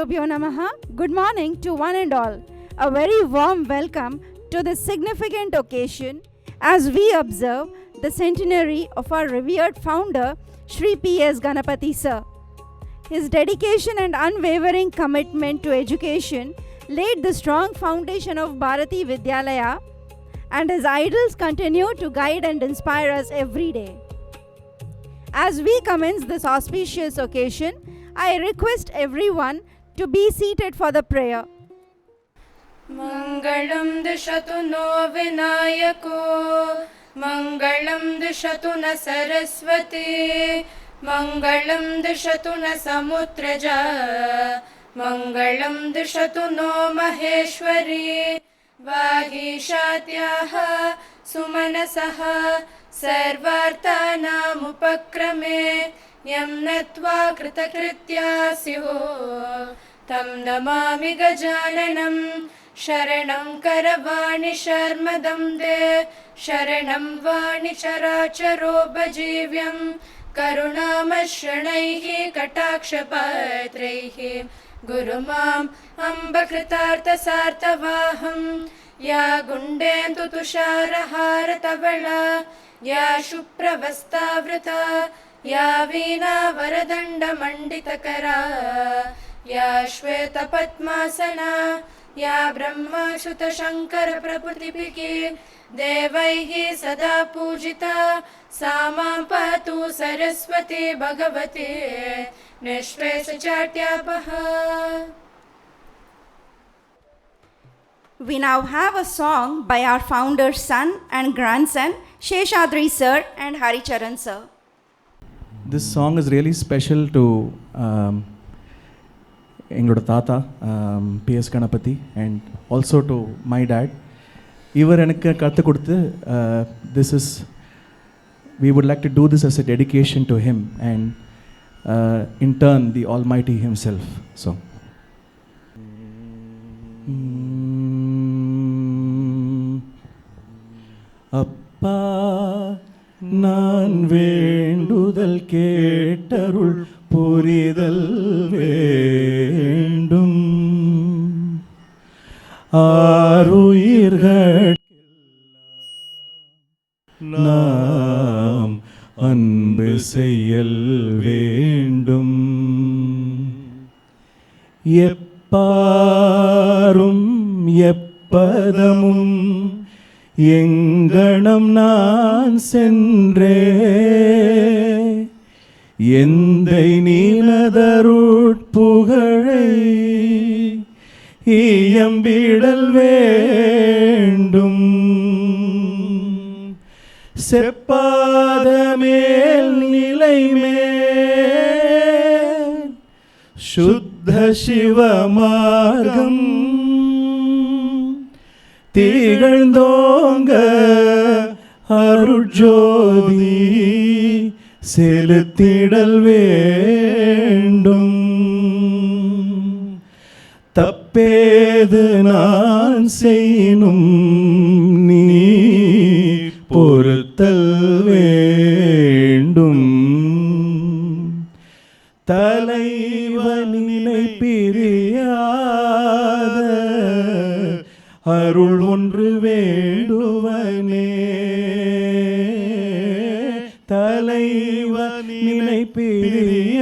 Gurubhyo Namaha. Good morning to one and all. A very warm welcome to this significant occasion as we observe the centenary of our revered founder, Shri P.S. Ganapathi sir. His dedication and unwavering commitment to education laid the strong foundation of Bharathi Vidyalaya, and his idols continue to guide and inspire us every day. As we commence this auspicious occasion, I request everyone to be seated for the prayer. Mangalam dishatu no vinayako, Mangalam dishatu na saraswati, Mangalam dishatu na samutraja, Mangalam dishatu no maheshwari, Vahishatyaha sumanasaha sarvartanam yam natva kritakritya syo tam namami gajananam sharanam karavani sharmadam de sharanam vani characharo bhajivyam karunamashranaihi katakshapatraihi gurumam ambakritartha sartavaham ya gundentu tusharahara tavala ya shupravastavrita ya veena varadanda manditakara ya shweta padmasana ya brahma shuta shankara prabhutipiki devaihi sada pujita samam patu saraswati bhagavate nishvesachatyapaha. We now have a song by our founder's son and grandson, Sheshadri sir and Haricharan sir. This song is really special to Engloda Tata, P.S. Ganapathi, and also to my dad. Ivar enakku kathu koduthu, this is, we would like to do this as a dedication to him and in turn the Almighty himself. So அப்பா நான் வேண்டுதல் கேட்டருள் புரிதல் வேண்டும் ஆருயிர்கள் நாம் அன்பு செய்யல் வேண்டும் எப்பாரும் எப்பதமும் எங்கணம் நான் சென்றே எந்தை நீனதருட்புகழை இயம்பிடல் வேண்டும் செப்பாத மேல் நிலை மேல் சுத்த சிவமார்க்கம் திகழ்ந்தோங்க அருட்ஜோதி செலுத்திடல் வேண்டும் தப்பேது நான் செய்யணும் நீ பொறுத்தல் வேண்டும் தலைவனிலை பிரியாத அருள் ஒன்று வேண்டுவனே தலைவனிலை பிரியாத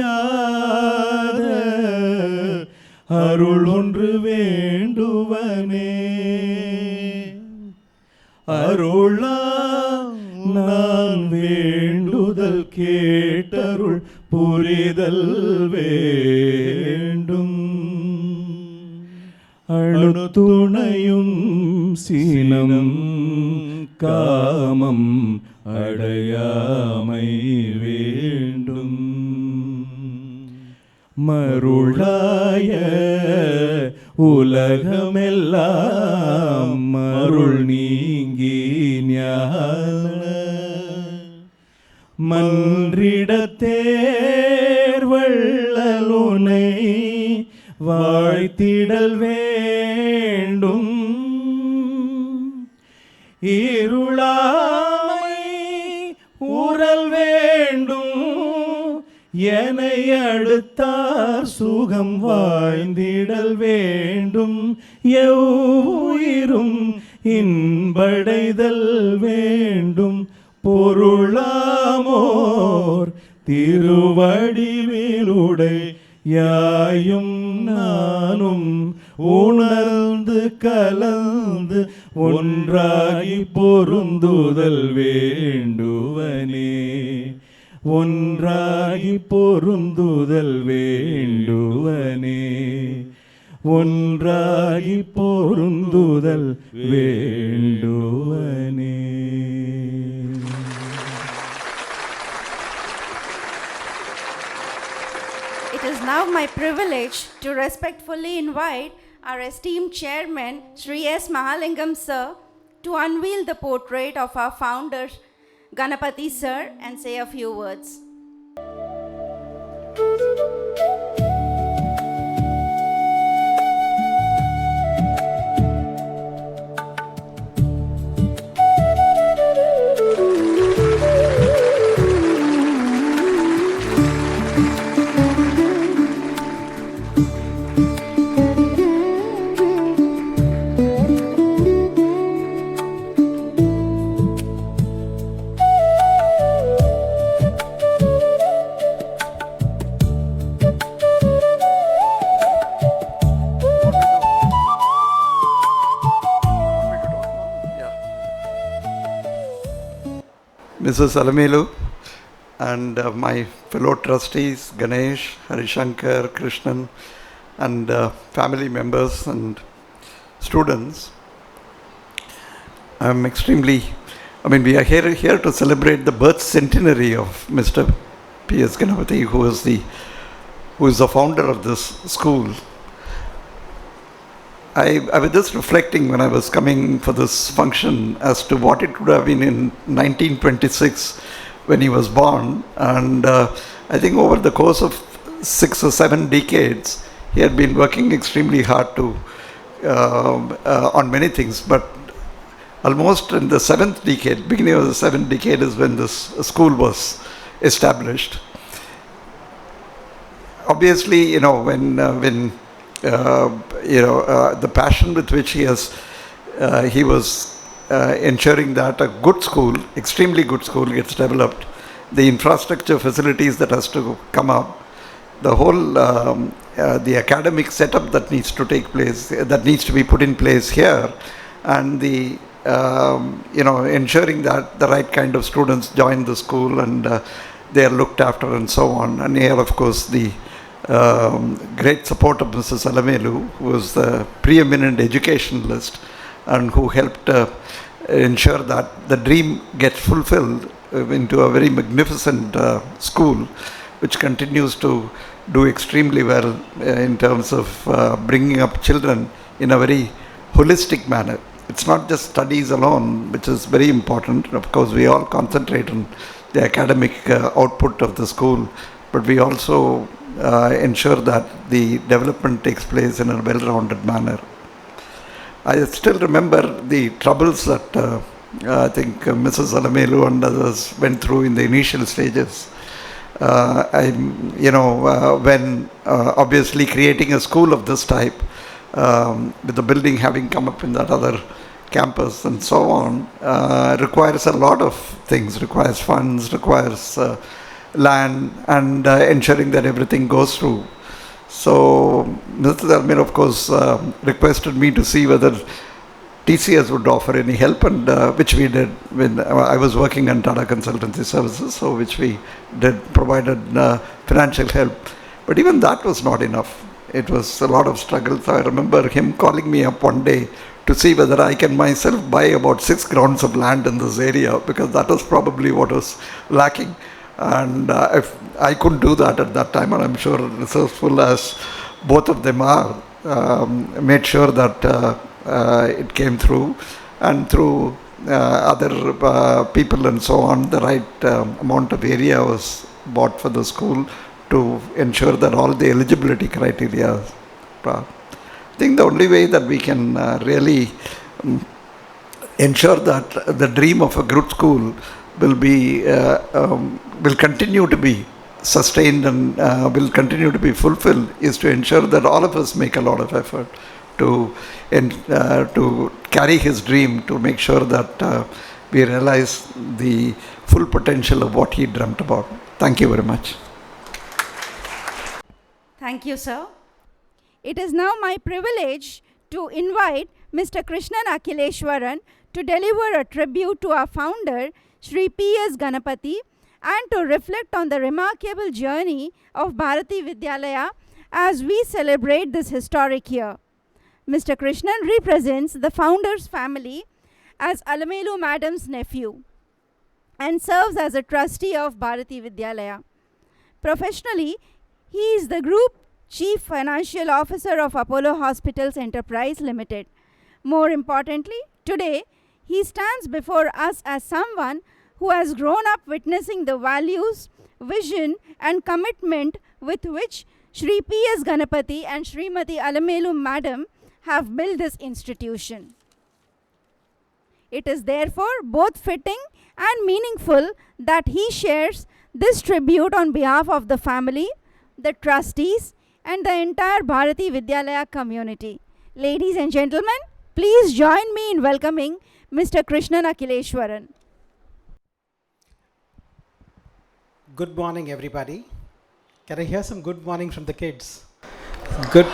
அருள் ஒன்று வேண்டுவனே அருளா நான் வேண்டுதல் கேட்டருள் புரிதல் வேண்டும் அணுத்துணையும் சீனம் காமம் அடையாமை வேண்டும் மருளாய உலகமெல்லாம் மருள் நீங்கி ஞான மன்றிடத்தேர்வள்ளலுனை வாழ்த்திடல் வேண்டும் இருளாமை ஊறல் வேண்டும் என்னை அடுத்தார் சுகம் வாழ்ந்திடல் வேண்டும், எவ்வுயிரும் இன்படைதல் வேண்டும், பொருளாமோர் திருவடிவிலுடை யாயும் நானும் உணர்ந்து கலந்து ஒன்றாகி பொருந்துதல் வேண்டுவனே, ஒன்றாகி பொருந்துதல் வேண்டுவனே, ஒன்றாகி பொருந்துதல் வேண்டுவனே. It is now my privilege to respectfully invite our esteemed chairman, Sri S. Mahalingam sir, to unveil the portrait of our founder, Ganapathi sir, and say a few words. Mrs. Alamelu and my fellow trustees, Ganesh, Harishankar, Krishnan, and family members and students. We are here to celebrate the birth centenary of Mr. P.S. Ganapathi, who is the founder of this school. I was just reflecting when I was coming for this function as to what it would have been in 1926 when he was born, and I think over the course of 6 or 7 decades he had been working extremely hard to on many things, but almost in the 7th decade, beginning of the 7th decade is when this school was established. Obviously, when the passion with which he was ensuring that a good school, extremely good school, gets developed, the infrastructure facilities that has to come up, the whole the academic setup that needs to take place, that needs to be put in place here, and the ensuring that the right kind of students join the school and they are looked after and so on. And here, of course, the great support of Mrs. Alamelu, who was the preeminent educationalist and who helped ensure that the dream gets fulfilled into a very magnificent school, which continues to do extremely well in terms of bringing up children in a very holistic manner. It's not just studies alone, which is very important. Of course, we all concentrate on the academic output of the school, but we also ensure that the development takes place in a well-rounded manner. I still remember the troubles that I think Mrs. Alamelu and others went through in the initial stages. When obviously creating a school of this type, with the building having come up in that other campus and so on, requires a lot of things, requires funds, requires land, and ensuring that everything goes through. So Mr. Almir, of course, requested me to see whether TCS would offer any help, and which we did when I was working on Tata Consultancy Services, so which we did, provided financial help. But even that was not enough. It was a lot of struggle. So I remember him calling me up one day to see whether I can myself buy about 6 grounds of land in this area, because that was probably what was lacking. And if I couldn't do that at that time, and I'm sure resourceful as both of them are, made sure that it came through, and through other people and so on, the right amount of area was bought for the school to ensure that all the eligibility criteria. I think the only way that we can really ensure that the dream of a good school will continue to be sustained and will continue to be fulfilled is to ensure that all of us make a lot of effort to carry his dream, to make sure that we realize the full potential of what he dreamt about. Thank you very much. Thank you, sir. It is now my privilege to invite Mr. Krishnan Akhileshwaran to deliver a tribute to our founder, Shri P.S. Ganapathi, and to reflect on the remarkable journey of Bharathi Vidyalaya as we celebrate this historic year. Mr. Krishnan represents the founder's family as Alamelu Madam's nephew and serves as a trustee of Bharathi Vidyalaya. Professionally, he is the Group Chief Financial Officer of Apollo Hospitals Enterprise Limited. More importantly, today he stands before us as someone who has grown up witnessing the values, vision and commitment with which Shri P.S. Ganapathi and Srimati Alamelu Madam have built this institution. It is therefore both fitting and meaningful that he shares this tribute on behalf of the family, the trustees and the entire Bharathi Vidyalaya community. Ladies and gentlemen, please join me in welcoming Mr. Krishnan Akhileshwaran. Good morning, everybody. Can I hear some good morning from the kids? Good.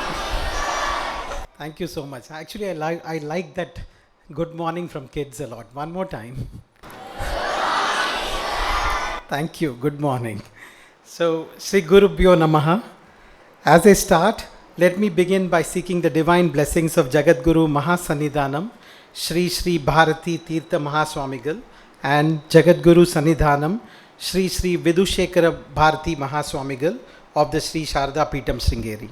Thank you so much. Actually, I like that good morning from kids a lot. One more time. Thank you. Good morning. So, Sri Gurubhyo Namaha. As I start, let me begin by seeking the divine blessings of Jagadguru Mahasannidhanam, Shri Shri Bharati Tirtha Mahaswamigal, and Jagadguru Sannidhanam, Shri Shri Vidushekara Bharati Mahaswamigal of the Shri Sharda Peetham Sringeri.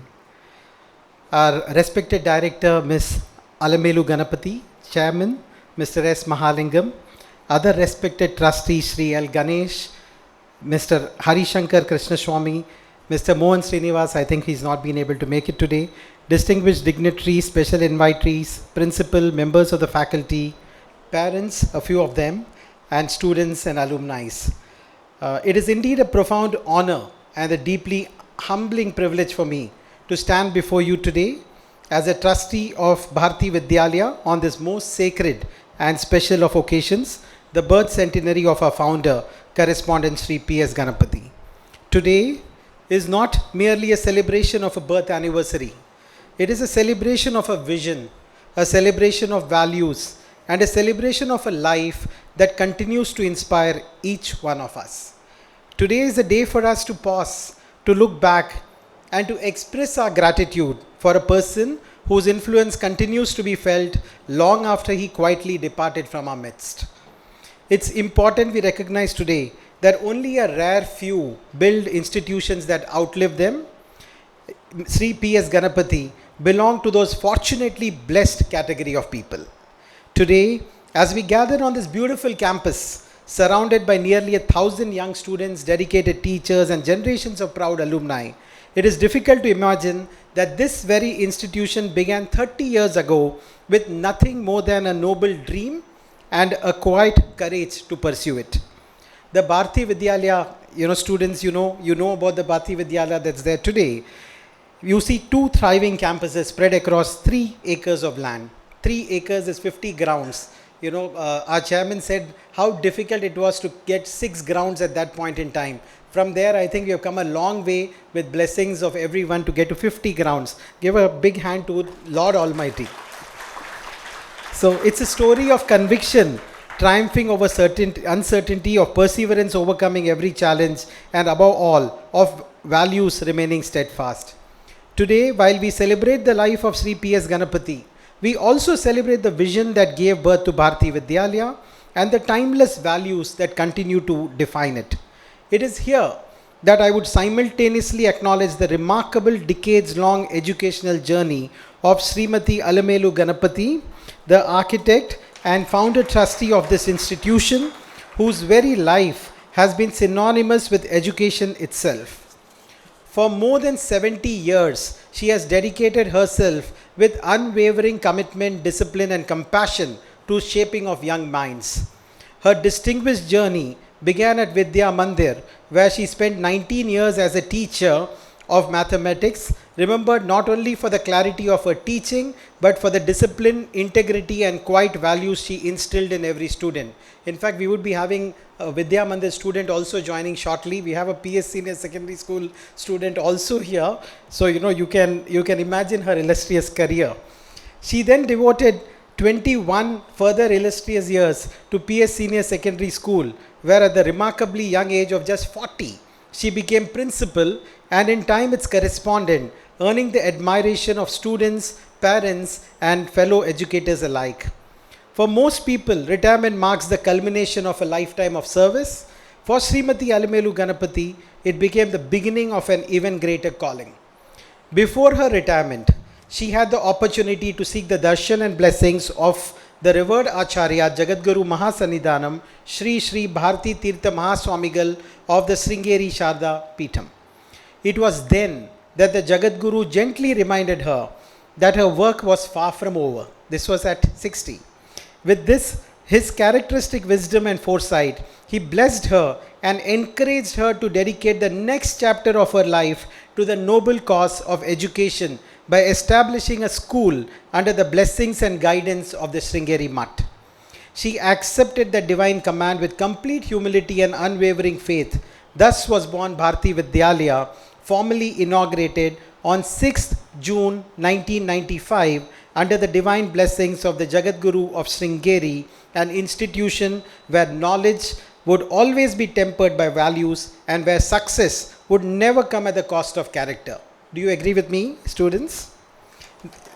Our respected director, Ms. Alamelu Ganapathi, Chairman, Mr. S. Mahalingam, other respected trustees, Shri L. Ganesh, Mr. Harishankar Krishnaswamy, Mr. Mohan Srinivas, I think he's not been able to make it today, distinguished dignitaries, special invitees, principal, members of the faculty, parents, a few of them, and students and alumni. It is indeed a profound honor and a deeply humbling privilege for me to stand before you today as a trustee of Bharati Vidyalaya on this most sacred and special of occasions, the birth centenary of our founder, correspondent Shri P.S. Ganapathi. Today is not merely a celebration of a birth anniversary. It is a celebration of a vision, a celebration of values, and a celebration of a life that continues to inspire each one of us. Today is a day for us to pause, to look back, and to express our gratitude for a person whose influence continues to be felt long after he quietly departed from our midst. It's important we recognize today that only a rare few build institutions that outlive them. Sri P.S. Ganapathi belong to those fortunately blessed category of people. Today, as we gather on this beautiful campus, surrounded by nearly 1,000 young students, dedicated teachers, and generations of proud alumni, it is difficult to imagine that this very institution began 30 years ago with nothing more than a noble dream and a quiet courage to pursue it. The Bharati Vidyalaya, students, you know about the Bharati Vidyalaya that's there today. You see 2 thriving campuses spread across 3 acres of land. 3 acres is 50 grounds. Our chairman said how difficult it was to get 6 grounds at that point in time. From there, I think we have come a long way with blessings of everyone to get to 50 grounds. Give a big hand to Lord Almighty. So it's a story of conviction, triumphing over uncertainty, of perseverance overcoming every challenge, and above all, of values remaining steadfast. Today, while we celebrate the life of Sri P.S. Ganapathi, we also celebrate the vision that gave birth to Bharati Vidyalaya and the timeless values that continue to define it. It is here that I would simultaneously acknowledge the remarkable decades-long educational journey of Srimati Alamelu Ganapathi, the architect and founder trustee of this institution, whose very life has been synonymous with education itself. For more than 70 years, she has dedicated herself with unwavering commitment, discipline, and compassion to shaping of young minds. Her distinguished journey began at Vidya Mandir, where she spent 19 years as a teacher of mathematics, remembered not only for the clarity of her teaching, but for the discipline, integrity, and quiet values she instilled in every student. In fact, we would be having a Vidya Mandir student also joining shortly. We have a PS Senior Secondary School student also here. So, you can imagine her illustrious career. She then devoted 21 further illustrious years to PS Senior Secondary School, where at the remarkably young age of just 40, she became principal and in time its correspondent, earning the admiration of students, parents, and fellow educators alike. For most people, retirement marks the culmination of a lifetime of service. For Srimati Alamelu Ganapathi, it became the beginning of an even greater calling. Before her retirement, she had the opportunity to seek the darshan and blessings of the revered Acharya Jagadguru Mahasannidhanam Shri Shri Bharathi Tirtha Mahaswamigal of the Sringeri Sharda Peetham. It was then that the Jagadguru gently reminded her that her work was far from over. This was at 60. With this, his characteristic wisdom and foresight, he blessed her and encouraged her to dedicate the next chapter of her life to the noble cause of education by establishing a school under the blessings and guidance of the Sringeri Mutt. She accepted the divine command with complete humility and unwavering faith. Thus was born Bharathi Vidyalaya, formally inaugurated on 6th June 1995 under the divine blessings of the Jagadguru of Sringeri, an institution where knowledge would always be tempered by values and where success would never come at the cost of character. Do you agree with me, students?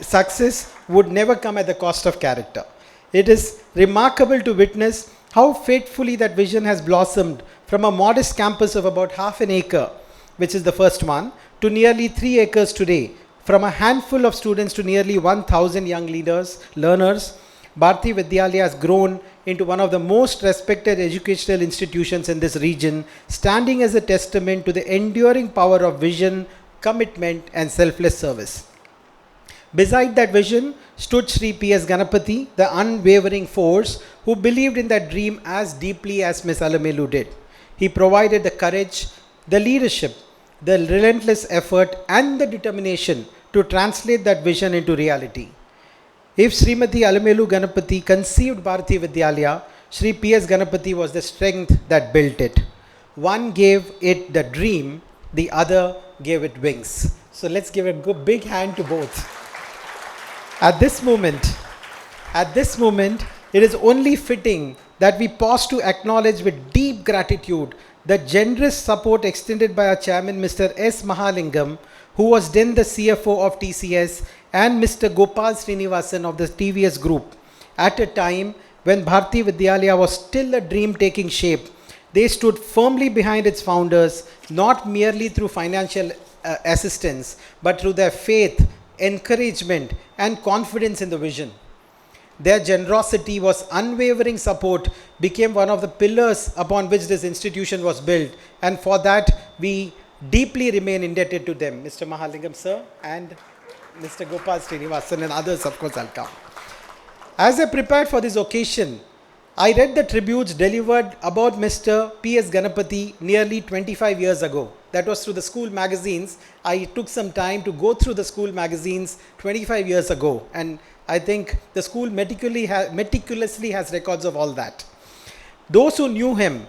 Success would never come at the cost of character. It is remarkable to witness how faithfully that vision has blossomed from a modest campus of about half an acre, which is the first one, to nearly 3 acres today. From a handful of students to nearly 1,000 young learners, Bharathi Vidyalaya has grown into one of the most respected educational institutions in this region, standing as a testament to the enduring power of vision, commitment, and selfless service. Beside that vision stood Sri P.S. Ganapathi, the unwavering force who believed in that dream as deeply as Miss Alamelu did. He provided the courage, the leadership, the relentless effort, and the determination to translate that vision into reality. If Srimati Alamelu Ganapathi conceived Bharathi Vidyalaya, Sri P.S. Ganapathi was the strength that built it. One gave it the dream, the other gave it wings. So let's give a big hand to both. At this moment, it is only fitting that we pause to acknowledge with deep gratitude the generous support extended by our chairman, Mr. S. Mahalingam, who was then the CFO of TCS, and Mr. Gopal Srinivasan of the TVS Group. At a time when Bharathi Vidyalaya was still a dream taking shape, they stood firmly behind its founders, not merely through financial assistance, but through their faith, encouragement, and confidence in the vision. Their generosity was unwavering support, became one of the pillars upon which this institution was built, and for that we deeply remain indebted to them. Mr. Mahalingam sir and Mr. Gopal Srinivasan and others, of course, I'll come. As I prepared for this occasion, I read the tributes delivered about Mr. P.S. Ganapathi nearly 25 years ago. That was through the school magazines. I took some time to go through the school magazines 25 years ago, and I think the school meticulously has records of all that. Those who knew him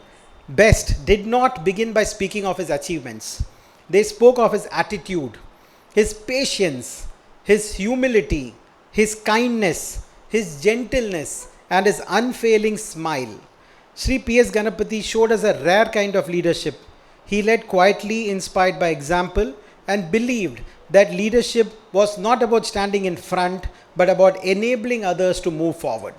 best did not begin by speaking of his achievements. They spoke of his attitude, his patience, his humility, his kindness, his gentleness, and his unfailing smile. Sri P.S. Ganapathi showed us a rare kind of leadership. He led quietly, inspired by example, and believed that leadership was not about standing in front, but about enabling others to move forward.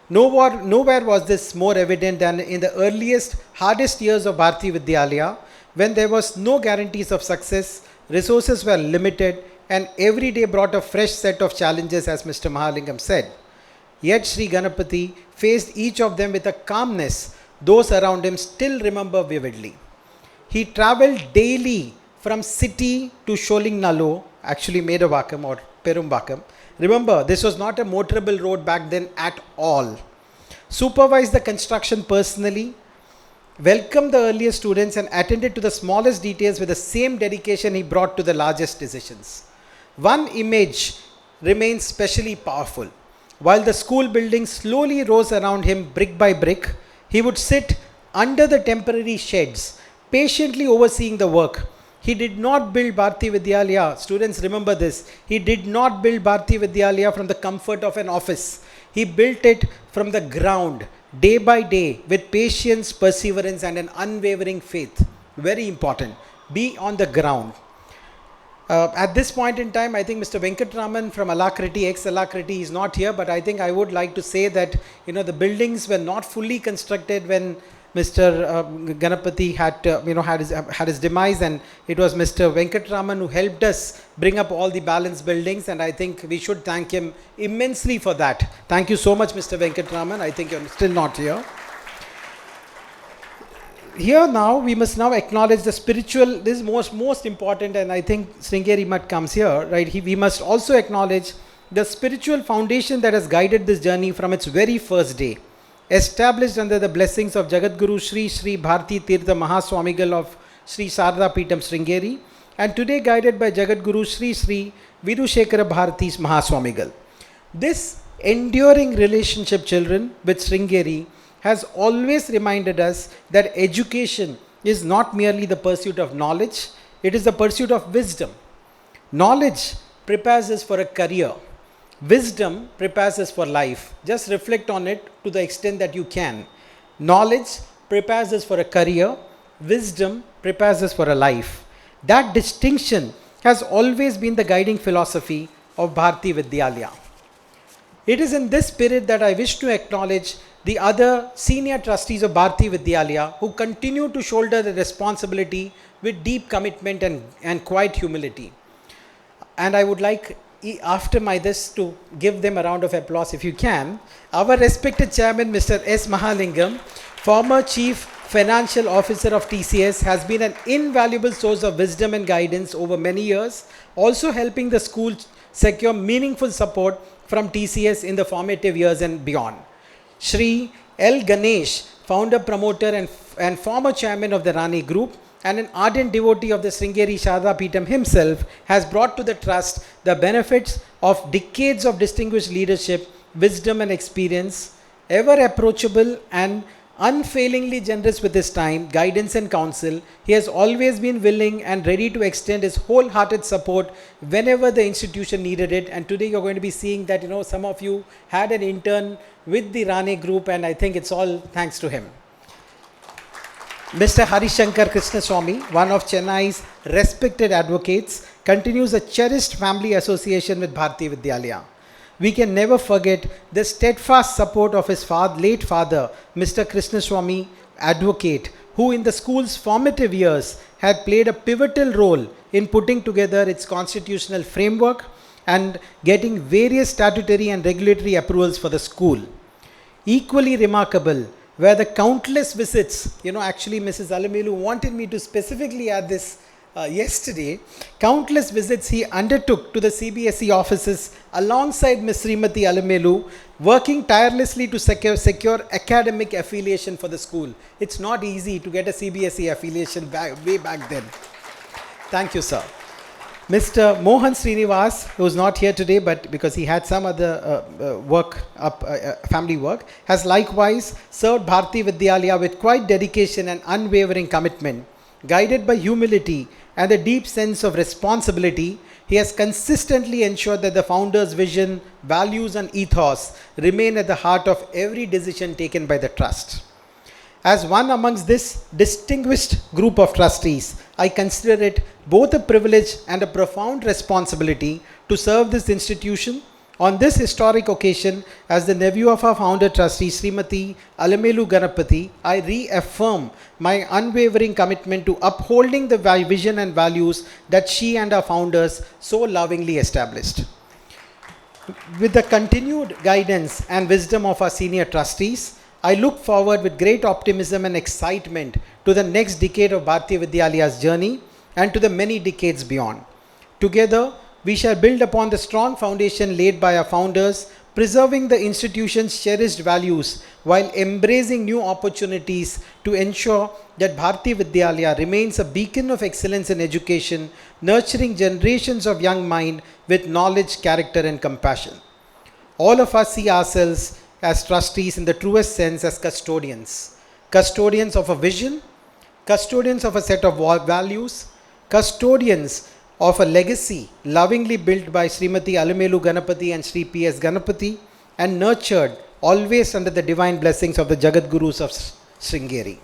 Nowhere was this more evident than in the earliest, hardest years of Bharathi Vidyalaya, when there was no guarantees of success, resources were limited, and every day brought a fresh set of challenges, as Mr. Mahalingam said. Yet Sri Ganapathi faced each of them with a calmness those around him still remember vividly. He travelled daily from city to Sholingnalo, actually Medavakkam or Perumbakkam. Remember, this was not a motorable road back then at all. Supervised the construction personally, welcomed the earliest students and attended to the smallest details with the same dedication he brought to the largest decisions. One image remains specially powerful. While the school building slowly rose around him brick by brick, he would sit under the temporary sheds, patiently overseeing the work. He did not build Bharathi Vidyalaya. Students, remember this. He did not build Bharathi Vidyalaya from the comfort of an office. He built it from the ground, day by day, with patience, perseverance, and an unwavering faith. Very important. Be on the ground. At this point in time, I think Mr. Venkatraman from Alakriti, ex-Alakriti, is not here, but I think I would like to say that, the buildings were not fully constructed when Mr. Ganapathi had his demise, and it was Mr. Venkatraman who helped us bring up all the balanced buildings, and I think we should thank him immensely for that. Thank you so much, Mr. Venkatraman. I think you're still not here. Here now, we must now acknowledge the spiritual, this is most important, and I think Sringeri Mutt comes here, right? We must also acknowledge the spiritual foundation that has guided this journey from its very first day. Established under the blessings of Jagadguru Sri Sri Bharati Tirtha Mahaswamigal of Sri Sarada Peetham Sringeri, and today guided by Jagadguru Sri Sri Vidushekara Bharati's Mahaswamigal. This enduring relationship, children, with Sringeri has always reminded us that education is not merely the pursuit of knowledge, it is the pursuit of wisdom. Knowledge prepares us for a career. Wisdom prepares us for life. Just reflect on it to the extent that you can. Knowledge prepares us for a career. Wisdom prepares us for a life. That distinction has always been the guiding philosophy of Bharati Vidyalaya. It is in this spirit that I wish to acknowledge the other senior trustees of Bharati Vidyalaya who continue to shoulder the responsibility with deep commitment and quiet humility. And I would like, after this, to give them a round of applause if you can. Our respected chairman, Mr. S. Mahalingam, former chief financial officer of TCS, has been an invaluable source of wisdom and guidance over many years, also helping the school secure meaningful support from TCS in the formative years and beyond. Shri L. Ganesh, founder, promoter and former chairman of the Rani Group and an ardent devotee of the Sringeri Sharda Peetham himself, has brought to the trust the benefits of decades of distinguished leadership, wisdom and experience. Ever approachable and unfailingly generous with his time, guidance and counsel, he has always been willing and ready to extend his wholehearted support whenever the institution needed it. And today you're going to be seeing that, some of you had an intern with the Rane group, and I think it's all thanks to him. Mr. Harishankar Krishnaswamy, one of Chennai's respected advocates, continues a cherished family association with Bharati Vidyalaya. We can never forget the steadfast support of his late father, Mr. Krishnaswamy, advocate, who in the school's formative years had played a pivotal role in putting together its constitutional framework and getting various statutory and regulatory approvals for the school. Equally remarkable were the countless visits, actually Mrs. Alamelu wanted me to specifically add this yesterday, countless visits he undertook to the CBSE offices alongside Ms. Srimati Alamelu, working tirelessly to secure academic affiliation for the school. It's not easy to get a CBSE affiliation way back then. Thank you, sir. Mr. Mohan Srinivas, who is not here today, but because he had some other family work, has likewise served Bharati Vidyalaya with quite dedication and unwavering commitment. Guided by humility and a deep sense of responsibility, he has consistently ensured that the founder's vision, values and ethos remain at the heart of every decision taken by the trust. As one amongst this distinguished group of trustees, I consider it both a privilege and a profound responsibility to serve this institution. On this historic occasion, as the nephew of our founder trustee, Srimati Alamelu Ganapathi, I reaffirm my unwavering commitment to upholding the vision and values that she and our founders so lovingly established. With the continued guidance and wisdom of our senior trustees, I look forward with great optimism and excitement to the next decade of Bharati Vidyalaya's journey and to the many decades beyond. Together, we shall build upon the strong foundation laid by our founders, preserving the institution's cherished values while embracing new opportunities to ensure that Bharati Vidyalaya remains a beacon of excellence in education, nurturing generations of young mind with knowledge, character and compassion. All of us see ourselves as trustees in the truest sense as custodians. Custodians of a vision, custodians of a set of values, custodians of a legacy lovingly built by Srimati Alumelu Ganapathi and Sri P.S. Ganapathi and nurtured always under the divine blessings of the Jagat Gurus of Sringeri.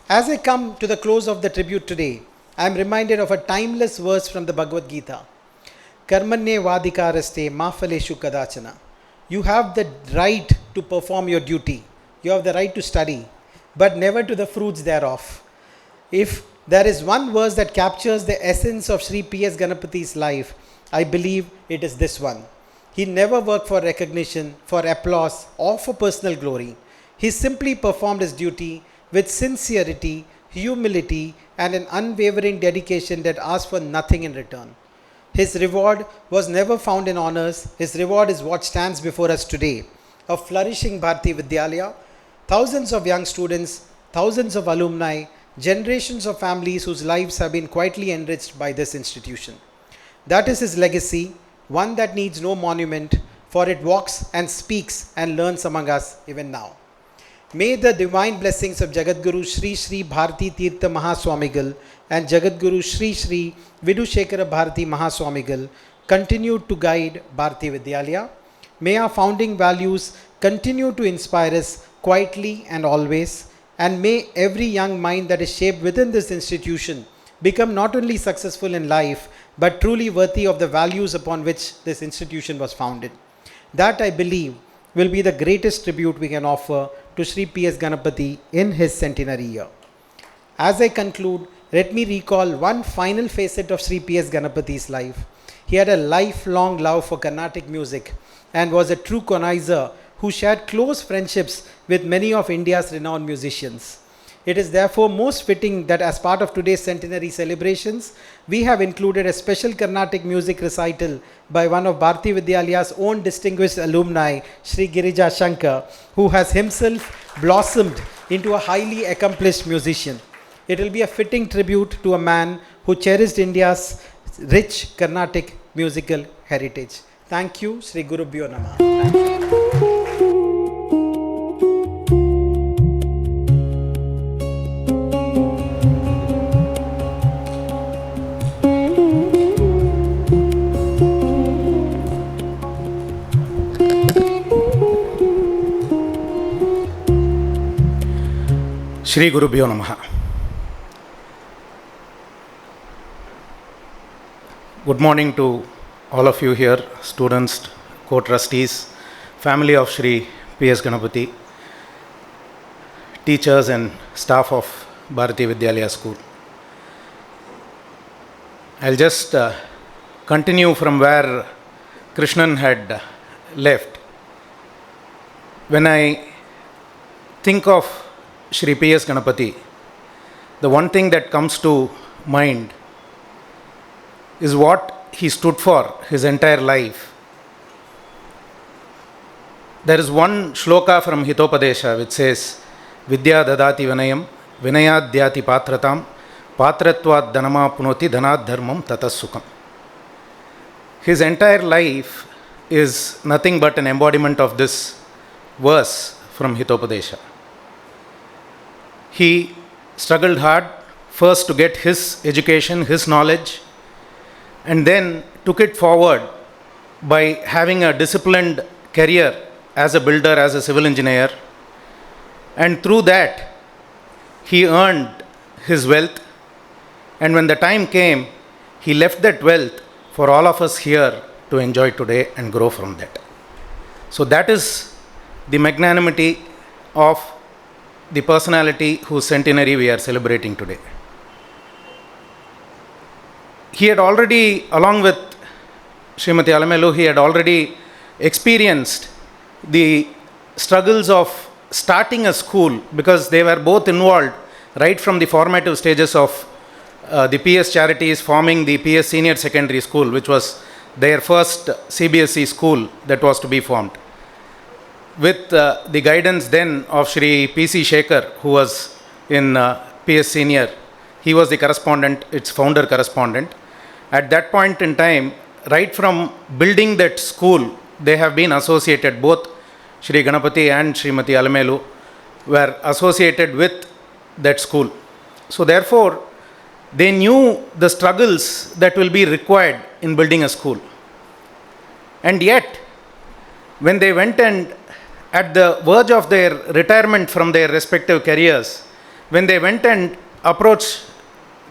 As I come to the close of the tribute today, I am reminded of a timeless verse from the Bhagavad Gita. Karmanye vadikaraste mafaleshu kadachana. You have the right to perform your duty. You have the right to study, but never to the fruits thereof. If there is one verse that captures the essence of Sri P.S. Ganapathi's life, I believe it is this one. He never worked for recognition, for applause, or for personal glory. He simply performed his duty with sincerity, humility, and an unwavering dedication that asked for nothing in return. His reward was never found in honors. His reward is what stands before us today. A flourishing Bharati Vidyalaya, thousands of young students, thousands of alumni, generations of families whose lives have been quietly enriched by this institution. That is his legacy, one that needs no monument, for it walks and speaks and learns among us even now. May the divine blessings of Jagadguru Sri Sri Bharati Tirtha Mahaswamigal and Jagadguru Sri Sri Vidushekara Bharati Mahaswamigal continue to guide Bharati Vidyalaya. May our founding values continue to inspire us quietly and always, and may every young mind that is shaped within this institution become not only successful in life, but truly worthy of the values upon which this institution was founded. That, I believe, will be the greatest tribute we can offer to Sri P.S. Ganapathi in his centenary year. As I conclude, let me recall one final facet of Sri P.S. Ganapathi's life. He had a lifelong love for Carnatic music and was a true connoisseur who shared close friendships with many of India's renowned musicians. It is therefore most fitting that as part of today's centenary celebrations, we have included a special Carnatic music recital by one of Bharati Vidyalaya's own distinguished alumni, Sri Girija Shankar, who has himself blossomed into a highly accomplished musician. It will be a fitting tribute to a man who cherished India's rich Carnatic musical heritage. Thank you, Sri Gurubhyo Namaha. Shri Gurubhyo Namaha. Good morning to all of you here, students, co-trustees, family of Shri P.S. Ganapathi, teachers and staff of Bharati Vidyalaya School. I'll just continue from where Krishnan had left. When I think of Shri P.S. Ganapathi, the one thing that comes to mind is what he stood for his entire life. There is one shloka from Hitopadesha which says, Vidya dadati vinayam, vinayad dhyati patratam, patratvad dhanama punoti dhanad dharmam tatas sukham. His entire life is nothing but an embodiment of this verse from Hitopadesha. He struggled hard first to get his education, his knowledge, and then took it forward by having a disciplined career as a builder, as a civil engineer. And through that, he earned his wealth. And when the time came, he left that wealth for all of us here to enjoy today and grow from that. So that is the magnanimity of the personality whose centenary we are celebrating today. He had already, along with Srimati Alumelu, he had already experienced the struggles of starting a school, because they were both involved right from the formative stages of the PS Charities forming the PS Senior Secondary School, which was their first CBSE school that was to be formed. With the guidance then of Shri P.C. Shekhar, who was in PS Senior, he was the correspondent, its founder correspondent. At that point in time, right from building that school, they have been associated, both Shri Ganapathi and Srimati Alamelu were associated with that school. So therefore, they knew the struggles that will be required in building a school. And yet, when they went and at the verge of their retirement from their respective careers, when they went and approached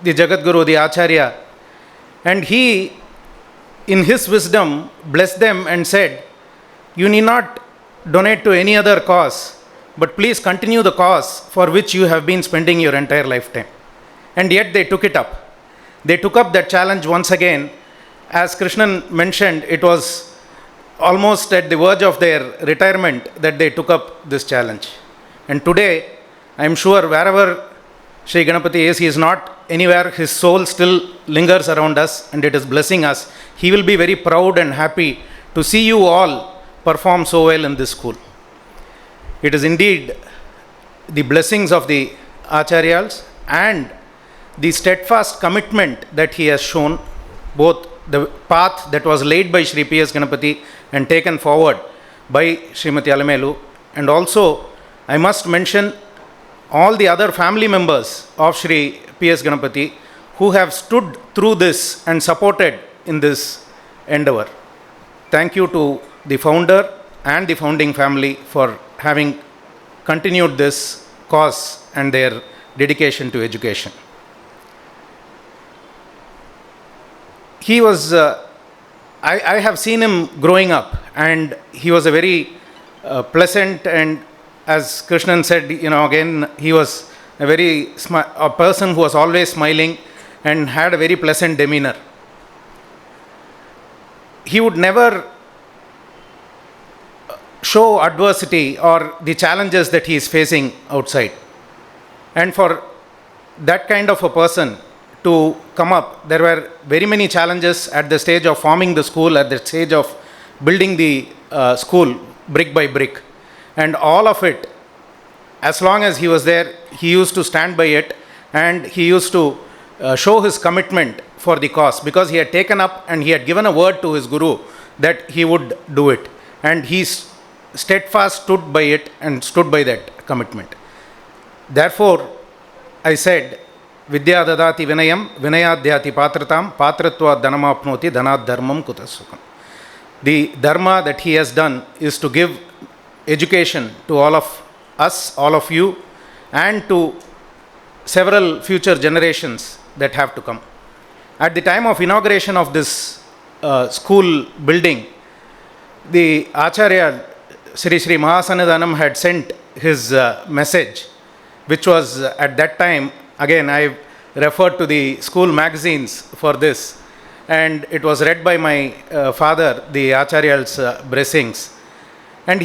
the Jagadguru, the Acharya, and he, in his wisdom, blessed them and said, "You need not donate to any other cause, but please continue the cause for which you have been spending your entire lifetime." And yet they took it up. They took up that challenge once again. As Krishnan mentioned, it was almost at the verge of their retirement that they took up this challenge. And today, I am sure wherever Sri Ganapathi is, he is not anywhere, his soul still lingers around us and it is blessing us. He will be very proud and happy to see you all perform so well in this school. It is indeed the blessings of the Acharyas and the steadfast commitment that he has shown, both the path that was laid by Shri P.S. Ganapathi and taken forward by Srimati Alamelu, and also I must mention all the other family members of Shri P.S. Ganapathi who have stood through this and supported in this endeavor. Thank you to the founder and the founding family for having continued this cause and their dedication to education. He was, I have seen him growing up, and he was a very pleasant, and as Krishnan said, again, he was a person who was always smiling and had a very pleasant demeanor. He would never show adversity or the challenges that he is facing outside. And for that kind of a person to come up, there were very many challenges at the stage of forming the school, at the stage of building the school brick by brick. And all of it, as long as he was there, he used to stand by it, and he used to show his commitment for the cause, because he had taken up and he had given a word to his guru that he would do it. And he steadfast stood by it and stood by that commitment. Therefore, I said, Vidya dadati vinayam, vinayadhyati patratam, patratva dhanamapnoti, dhanad dharmam kutasukam. The dharma that he has done is to give education to all of us, all of you, and to several future generations that have to come. At the time of inauguration of this school building, the Acharya Sri Sri Mahasanidanam had sent his message, which was at that time, again I referred to the school magazines for this, and it was read by my father, the Acharya's blessings. And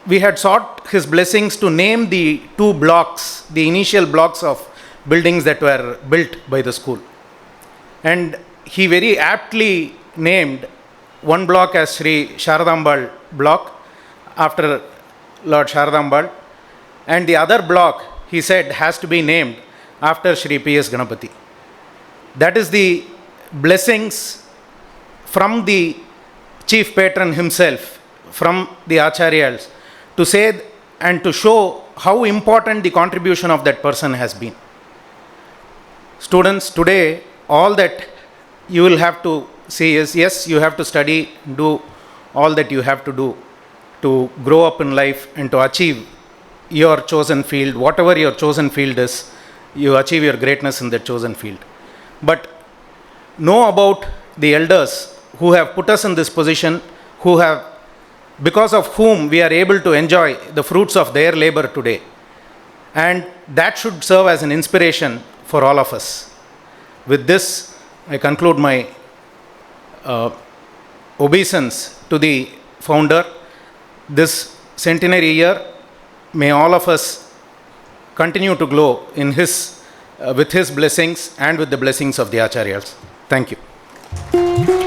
we had sought his blessings to name the two blocks, the initial blocks of buildings that were built by the school. And he very aptly named one block as Sri Sharadambal block, after Lord Sharadambal, and the other block, he said, has to be named after Shri P.S. Ganapathi. That is the blessings from the chief patron himself, from the Acharyas, to say and to show how important the contribution of that person has been. Students, today, all that you will have to see is, yes, you have to study, do all that you have to do to grow up in life and to achieve your chosen field. Whatever your chosen field is, you achieve your greatness in that chosen field. But know about the elders who have put us in this position, because of whom we are able to enjoy the fruits of their labor today. And that should serve as an inspiration for all of us. With this, I conclude my obeisance to the founder. This centenary year, may all of us continue to glow in with his blessings and with the blessings of the Acharyas. Thank you.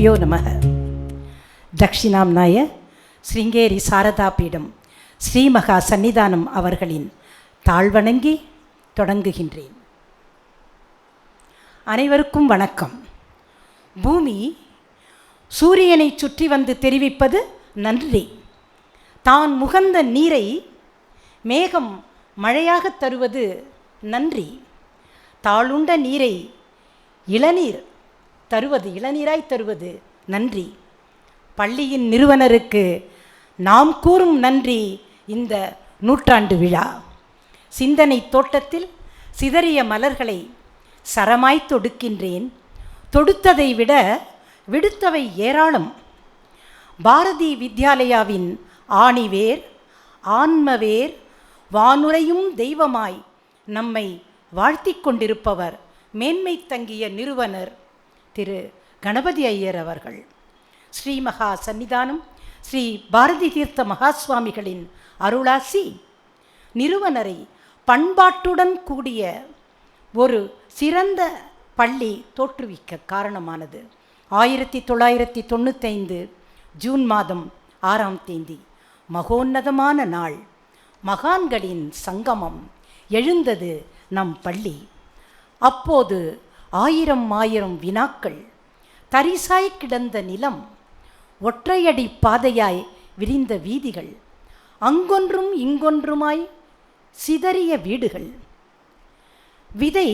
குருபியோ நமக. தக்ஷிணாம்நாய ஸ்ருங்கேரி சாரதா பீடம் ஸ்ரீமகா சன்னிதானம் அவர்களின் தாழ்வணங்கி தொடங்குகின்றேன். அனைவருக்கும் வணக்கம். பூமி சூரியனை சுற்றி வந்து தெரிவிப்பது நன்றி. தான் முகந்த நீரை மேகம் மழையாக தருவது நன்றி. தாளுண்ட நீரை இளநீராய் தருவது நன்றி. பள்ளியின் நிறுவனருக்கு நாம் கூறும் நன்றி இந்த நூற்றாண்டு விழா. சிந்தனை தோட்டத்தில் சிதறிய மலர்களை சரமாய் தொடுக்கின்றேன். தொடுத்ததை விட விடுத்தவை ஏராளம். பாரதி வித்யாலயாவின் ஆணிவேர் ஆன்மவேர் வானுரையும் தெய்வமாய் நம்மை வாழ்த்திக் கொண்டிருப்பவர் மேன்மை தங்கிய நிறுவனர் திரு கணபதி ஐயர் அவர்கள். ஸ்ரீ மகா சன்னிதானம் ஸ்ரீ பாரதி தீர்த்த மகாஸ்வாமிகளின் அருளாசி நிறுவனரை பண்பாட்டுடன் கூடிய ஒரு சிறந்த பள்ளி தோற்றுவிக்க காரணமானது. 1995 ஜூன் மாதம் 6ஆம் தேதி மகோன்னதமான நாள். மகான்களின் சங்கமம் எழுந்தது நம் பள்ளி. அப்போது ஆயிரம் வினாக்கள், தரிசாய் கிடந்த நிலம், ஒற்றையடி பாதையாய் விரிந்த வீதிகள், அங்கொன்றும் இங்கொன்றுமாய் சிதறிய வீடுகள். விதை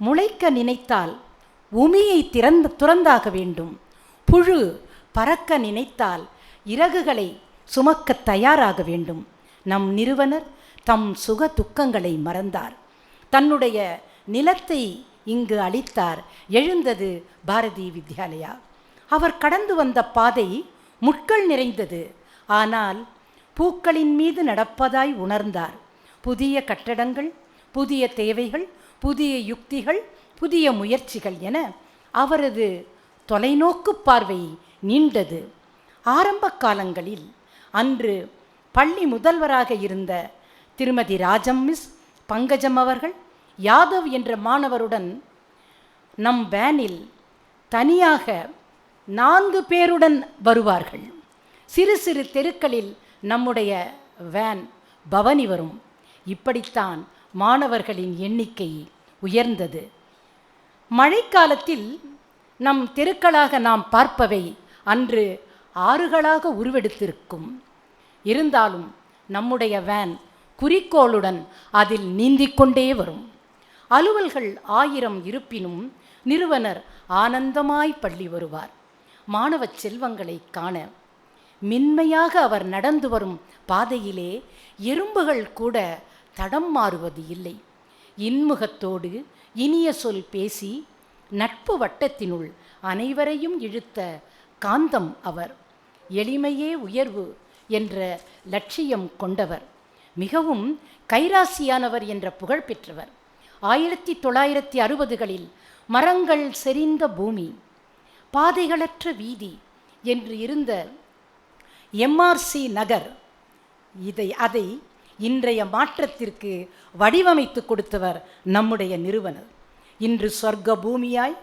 முளைக்க நினைத்தால் உமியை துறந்தாக வேண்டும். புழு பறக்க நினைத்தால் இறகுகளை சுமக்க தயாராக வேண்டும். நம் நிறுவனர் தம் சுக துக்கங்களை மறந்தார். தன்னுடைய நிலத்தை இங்கு அளித்தார். எழுந்தது பாரதி வித்யாலயா. அவர் கடந்து வந்த பாதை முட்கள் நிறைந்தது. ஆனால் பூக்களின் மீது நடப்பதாய் உணர்ந்தார். புதிய கட்டடங்கள், புதிய தேவைகள், புதிய யுக்திகள், புதிய முயற்சிகள் என அவரது தொலைநோக்கு பார்வை நீண்டது. ஆரம்ப காலங்களில் அன்று பள்ளி முதல்வராக இருந்த திருமதி ராஜம் மிஸ் பங்கஜம் அவர்கள் யாதவ் என்ற மாணவருடன் நம் வேனில் தனியாக 4 பேருடன் வருவார்கள். சிறு சிறு தெருக்களில் நம்முடைய வேன் பவனி வரும். இப்படித்தான் மாணவர்களின் எண்ணிக்கை உயர்ந்தது. மழைக்காலத்தில் நம் தெருக்களாக நாம் பார்ப்பவை அன்று ஆறுகளாக உருவெடுத்திருக்கும். இருந்தாலும் நம்முடைய வேன் குறிக்கோளுடன் அதில் நீந்திக்கொண்டே வரும். அலுவல்கள் 1000 இருப்பினும் நிறுவனர் ஆனந்தமாய் பள்ளி வருவார். மாணவ செல்வங்களை காண மென்மையாக அவர் நடந்து வரும் பாதையிலே எறும்புகள் கூட தடம் மாறுவது இல்லை. இன்முகத்தோடு இனிய சொல் பேசி நட்பு வட்டத்தினுள் அனைவரையும் இழுத்த காந்தம் அவர். எளிமையே உயர்வு என்ற லட்சியம் கொண்டவர். மிகவும் கைராசியானவர் என்ற புகழ் பெற்றவர். 1960களில் மரங்கள் செறிந்த பூமி, பாதைகளற்ற வீதி என்று இருந்த எம்ஆர்சி நகர், அதை இன்றைய மாற்றத்திற்கு வடிவமைத்து கொடுத்தவர் நம்முடைய நிறுவனர். இன்று சொர்க்க பூமியாய்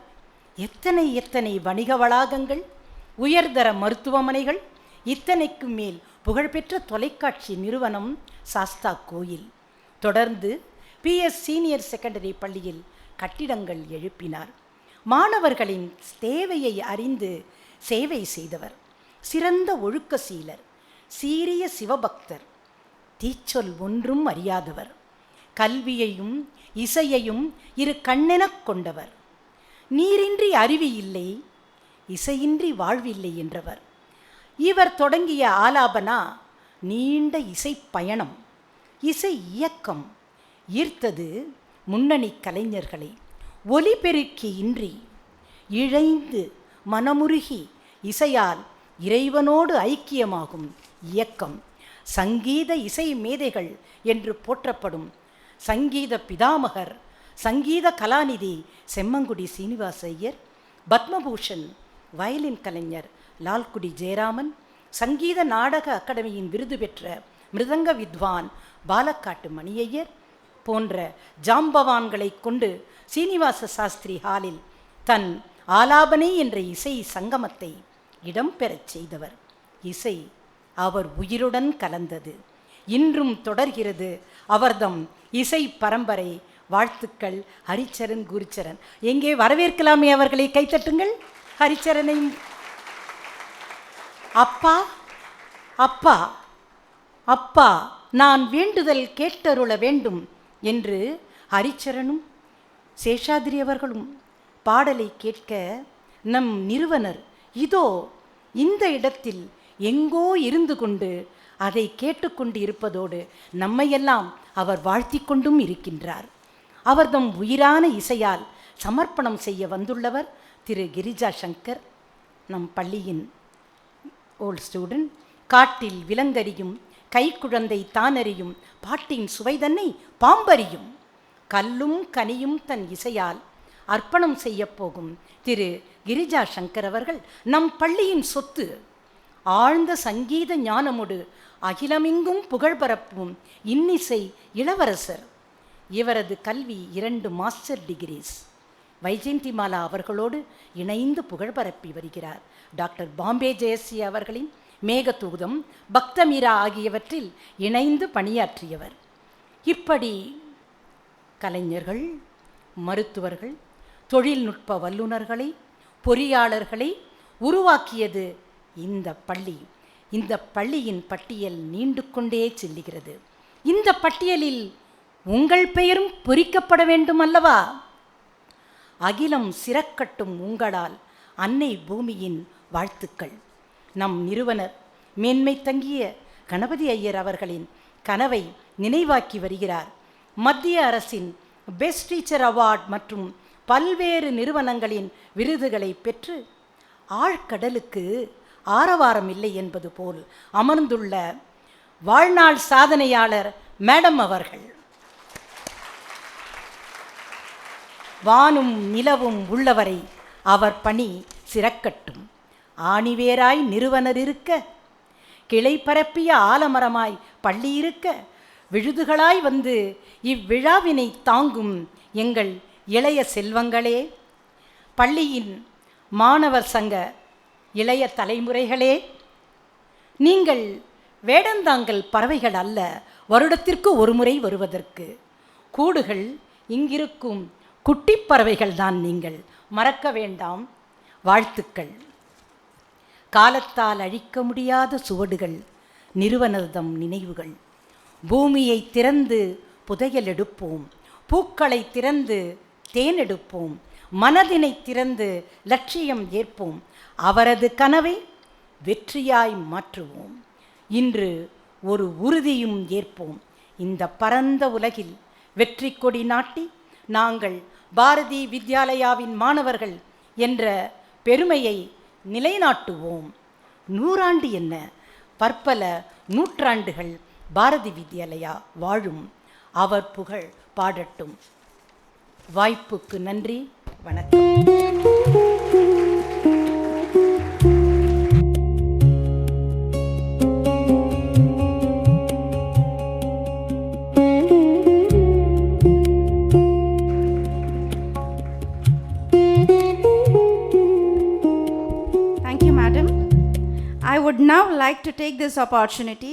எத்தனை வணிக வளாகங்கள், உயர்தர மருத்துவமனைகள், இத்தனைக்கு மேல் புகழ்பெற்ற தொலைக்காட்சி நிறுவனம் சாஸ்தா கோயில். தொடர்ந்து PS சீனியர் செகண்டரி பள்ளியில் கட்டிடங்கள் எழுப்பினார். மாணவர்களின் தேவையை அறிந்து சேவை செய்தவர். சிறந்த ஒழுக்க சீலர், சீரிய சிவபக்தர், தீச்சொல் ஒன்றும் அறியாதவர். கல்வியையும் இசையையும் இரு கண்ணெனக் கொண்டவர். நீரின்றி அருவி இல்லை, இசையின்றி வாழ்வில்லை என்றவர். இவர் தொடங்கிய ஆலாபனா நீண்ட இசை பயணம், இசை இயக்கம் ஈர்த்தது முன்னணி கலைஞர்களை. ஒலிபெருக்கி இன்றி இழைந்து மனமுருகி இசையால் இறைவனோடு ஐக்கியமாகும் இயக்கம். சங்கீத இசை மேதைகள் என்று போற்றப்படும் சங்கீத பிதாமகர், சங்கீத கலாநிதி செம்மங்குடி சீனிவாச ஐயர், பத்மபூஷன் வயலின் கலைஞர் லால்குடி ஜெயராமன், சங்கீத நாடக அகாடமியின் விருது பெற்ற மிருதங்க வித்வான் பாலக்காட்டு மணியையர் போன்ற ஜாம்பவான்களை கொண்டு சீனிவாச சாஸ்திரி ஹாலில் தன் ஆலாபனை என்ற இசை சங்கமத்தை இடம்பெறச் செய்தவர். இசை அவர் உயிருடன் கலந்தது. இன்றும் தொடர்கிறது அவர்தம் இசை பரம்பரை. வாழ்த்துக்கள் ஹரிச்சரன் குருச்சரன். எங்கே வரவேற்கலாமே அவர்களை, கைத்தட்டுங்கள் ஹரிச்சரனையும். அப்பா அப்பா அப்பா நான் வேண்டுதல் கேட்டருள வேண்டும் என்று ஹரிச்சரனும் சேஷாதிரி அவர்களும் பாடலை கேட்க நம் நிறுவனர் இதோ இந்த இடத்தில் எங்கோ இருந்து கொண்டு அதை கேட்டுக்கொண்டு இருப்பதோடு நம்மையெல்லாம் அவர் வாழ்த்தி கொண்டும் இருக்கின்றார். அவர்தம் உயிரான இசையால் சமர்ப்பணம் செய்ய வந்துள்ளவர் திரு கிரிஜா சங்கர், நம் பள்ளியின் ஓல்ட் ஸ்டூடெண்ட். காட்டில் விலங்கறியும் கைக்குழந்தை தானறியும் பாட்டின் சுவைதன்னை பாம்பறியும் கல்லும் கனியும் தன் இசையால் அர்ப்பணம் செய்ய போகும் திரு கிரிஜா சங்கர் அவர்கள் நம் பள்ளியின் சொத்து. ஆழ்ந்த சங்கீத ஞானமுடு அகிலமெங்கும் புகழ் பரப்பும் இன்னிசை இளவரசர். இவரது கல்வி 2 மாஸ்டர் டிகிரிஸ். வைஜெயந்திமாலா அவர்களோடு இணைந்து புகழ் பரப்பி வருகிறார். டாக்டர் பாம்பே ஜெயஸ்ரீ அவர்களின் மேகதூதம், பக்தமீரா ஆகியவற்றில் இணைந்து பணியாற்றியவர். இப்படி கலைஞர்கள், மருத்துவர்கள், தொழில்நுட்ப வல்லுநர்களை, பொறியாளர்களை உருவாக்கியது இந்த பள்ளி. இந்த பள்ளியின் பட்டியல் நீண்டு கொண்டே செல்லுகிறது. இந்த பட்டியலில் உங்கள் பெயரும் பொறிக்கப்பட வேண்டும் அல்லவா? அகிலம் சிறக்கட்டும் உங்களால் அன்னை பூமியின் வாழ்த்துக்கள். நம் நிறுவனர் மேன்மை தங்கிய கணபதி ஐயர் அவர்களின் கனவை நினைவாக்கி வருகிறார். மத்திய அரசின் பெஸ்ட் டீச்சர் அவார்ட் மற்றும் பல்வேறு நிறுவனங்களின் விருதுகளை பெற்று ஆழ்கடலுக்கு ஆரவாரம் இல்லை என்பது போல் அமர்ந்துள்ள வாழ்நாள் சாதனையாளர் மேடம் அவர்கள். வானும் நிலவும் உள்ளவரை அவர் பணி சிறக்கட்டும். ஆணிவேராய் நிறுவனர் இருக்க, கிளை பரப்பிய ஆலமரமாய் பள்ளி இருக்க, விழுதுகளாய் வந்து இவ்விழாவினை தாங்கும் எங்கள் இளைய செல்வங்களே, பள்ளியின் மாணவர் சங்க இளைய தலைமுறைகளே, நீங்கள் வேடந்தாங்கல் பறவைகள் அல்ல, வருடத்திற்கு ஒரு முறை வருவதற்கு. கூடுகள் இங்கிருக்கும் குட்டி பறவைகள் தான் நீங்கள், மறக்க வேண்டாம். வாழ்த்துக்கள். காலத்தால் அழிக்க முடியாத சுவடுகள் நிறுவனர்தம் நினைவுகள். பூமியை திறந்து புதையல் எடுப்போம், பூக்களை திறந்து தேனெடுப்போம், மனதினை திறந்து லட்சியம் ஏற்போம், அவரது கனவை வெற்றியாய் மாற்றுவோம். இன்று ஒரு உறுதியும் ஏற்போம். இந்த பரந்த உலகில் வெற்றி கொடி நாட்டி நாங்கள் பாரதி வித்யாலயாவின் மாணவர்கள் என்ற பெருமையை நிலைநாட்டுவோம். 100 ஆண்டு என்ன, பற்பல நூற்றாண்டுகள் பாரதி வித்யாலயா வாழும், அவர் புகழ் பாடட்டும். வாய்ப்புக்கு நன்றி, வணக்கம். I would now like to take this opportunity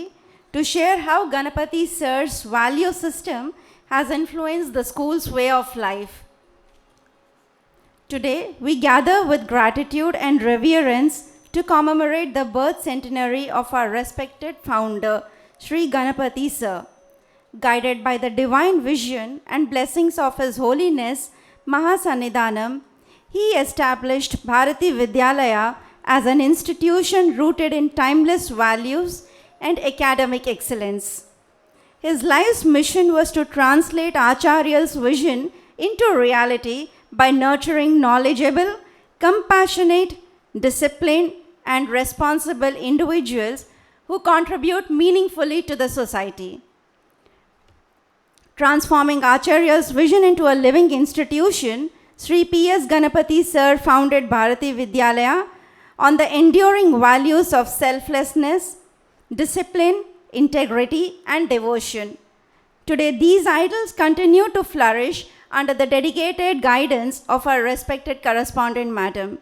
to share how Ganapathi Sir's value system has influenced the school's way of life. Today, we gather with gratitude and reverence to commemorate the birth centenary of our respected founder, Sri Ganapathi Sir. Guided by the divine vision and blessings of His Holiness Mahasannidhanam, he established Bharathi Vidyalaya as an institution rooted in timeless values and academic excellence. His life's mission was to translate Acharya's vision into reality by nurturing knowledgeable, compassionate, disciplined, and responsible individuals who contribute meaningfully to the society. Transforming Acharya's vision into a living institution, Sri P.S. Ganapathi Sir founded Bharathi Vidyalaya on the enduring values of selflessness, discipline, integrity, and devotion. Today, these ideals continue to flourish under the dedicated guidance of our respected correspondent madam.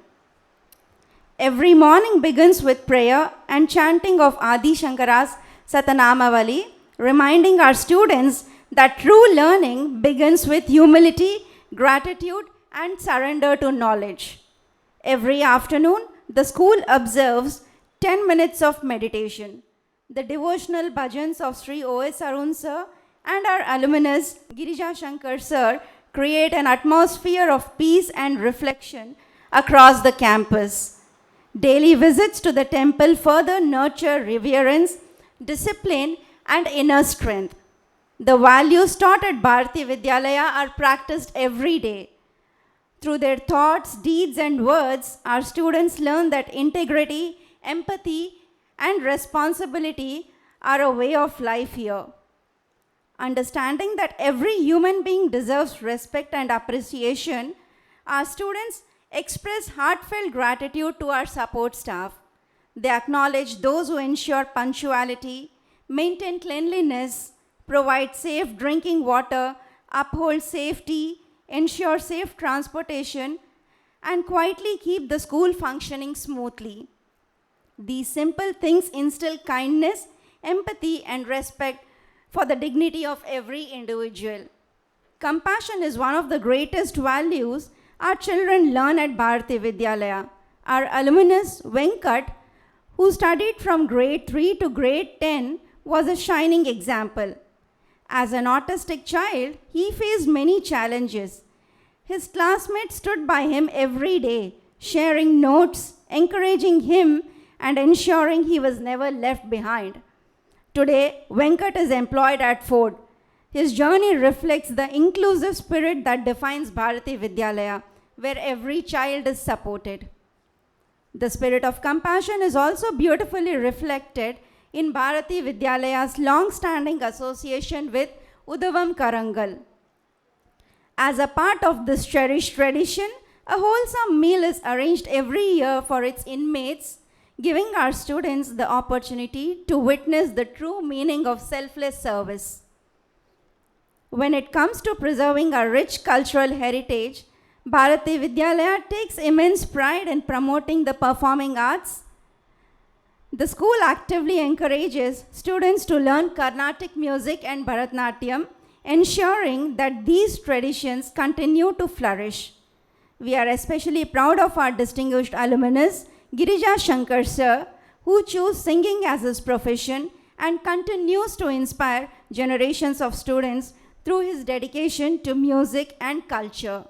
Every morning begins with prayer and chanting of Adi Shankara's Satanamavali, reminding our students that true learning begins with humility, gratitude, and surrender to knowledge. Every afternoon, the school observes 10 minutes of meditation. The devotional bhajans of Sri O.S. Arun sir and our alumnus Girija Shankar sir create an atmosphere of peace and reflection across the campus. Daily visits to the temple further nurture reverence, discipline, and inner strength. The values taught at Bharathi Vidyalaya are practiced every day. Through their thoughts, deeds, and words, our students learn that integrity, empathy, and responsibility are a way of life here. Understanding that every human being deserves respect and appreciation, our students express heartfelt gratitude to our support staff. They acknowledge those who ensure punctuality, maintain cleanliness, provide safe drinking water, uphold safety, ensure safe transportation, and quietly keep the school functioning smoothly. These simple things instill kindness, empathy, and respect for the dignity of every individual. Compassion is one of the greatest values our children learn at Bharathi Vidyalaya. Our alumnus Venkat, who studied from grade 3 to grade 10, was a shining example. As an autistic child, he faced many challenges. His classmates stood by him every day, sharing notes, encouraging him, and ensuring he was never left behind. Today, Venkat is employed at Ford. His journey reflects the inclusive spirit that defines Bharathi Vidyalaya, where every child is supported. The spirit of compassion is also beautifully reflected in Bharathi Vidyalaya's long-standing association with Udavam Karangal. As a part of this cherished tradition, a wholesome meal is arranged every year for its inmates, giving our students the opportunity to witness the true meaning of selfless service. When it comes to preserving our rich cultural heritage, Bharathi Vidyalaya takes immense pride in promoting the performing arts. The school actively encourages students to learn Carnatic music and Bharatnatyam, ensuring that these traditions continue to flourish. We are especially proud of our distinguished alumnus, Girija Shankar sir, who chose singing as his profession and continues to inspire generations of students through his dedication to music and culture.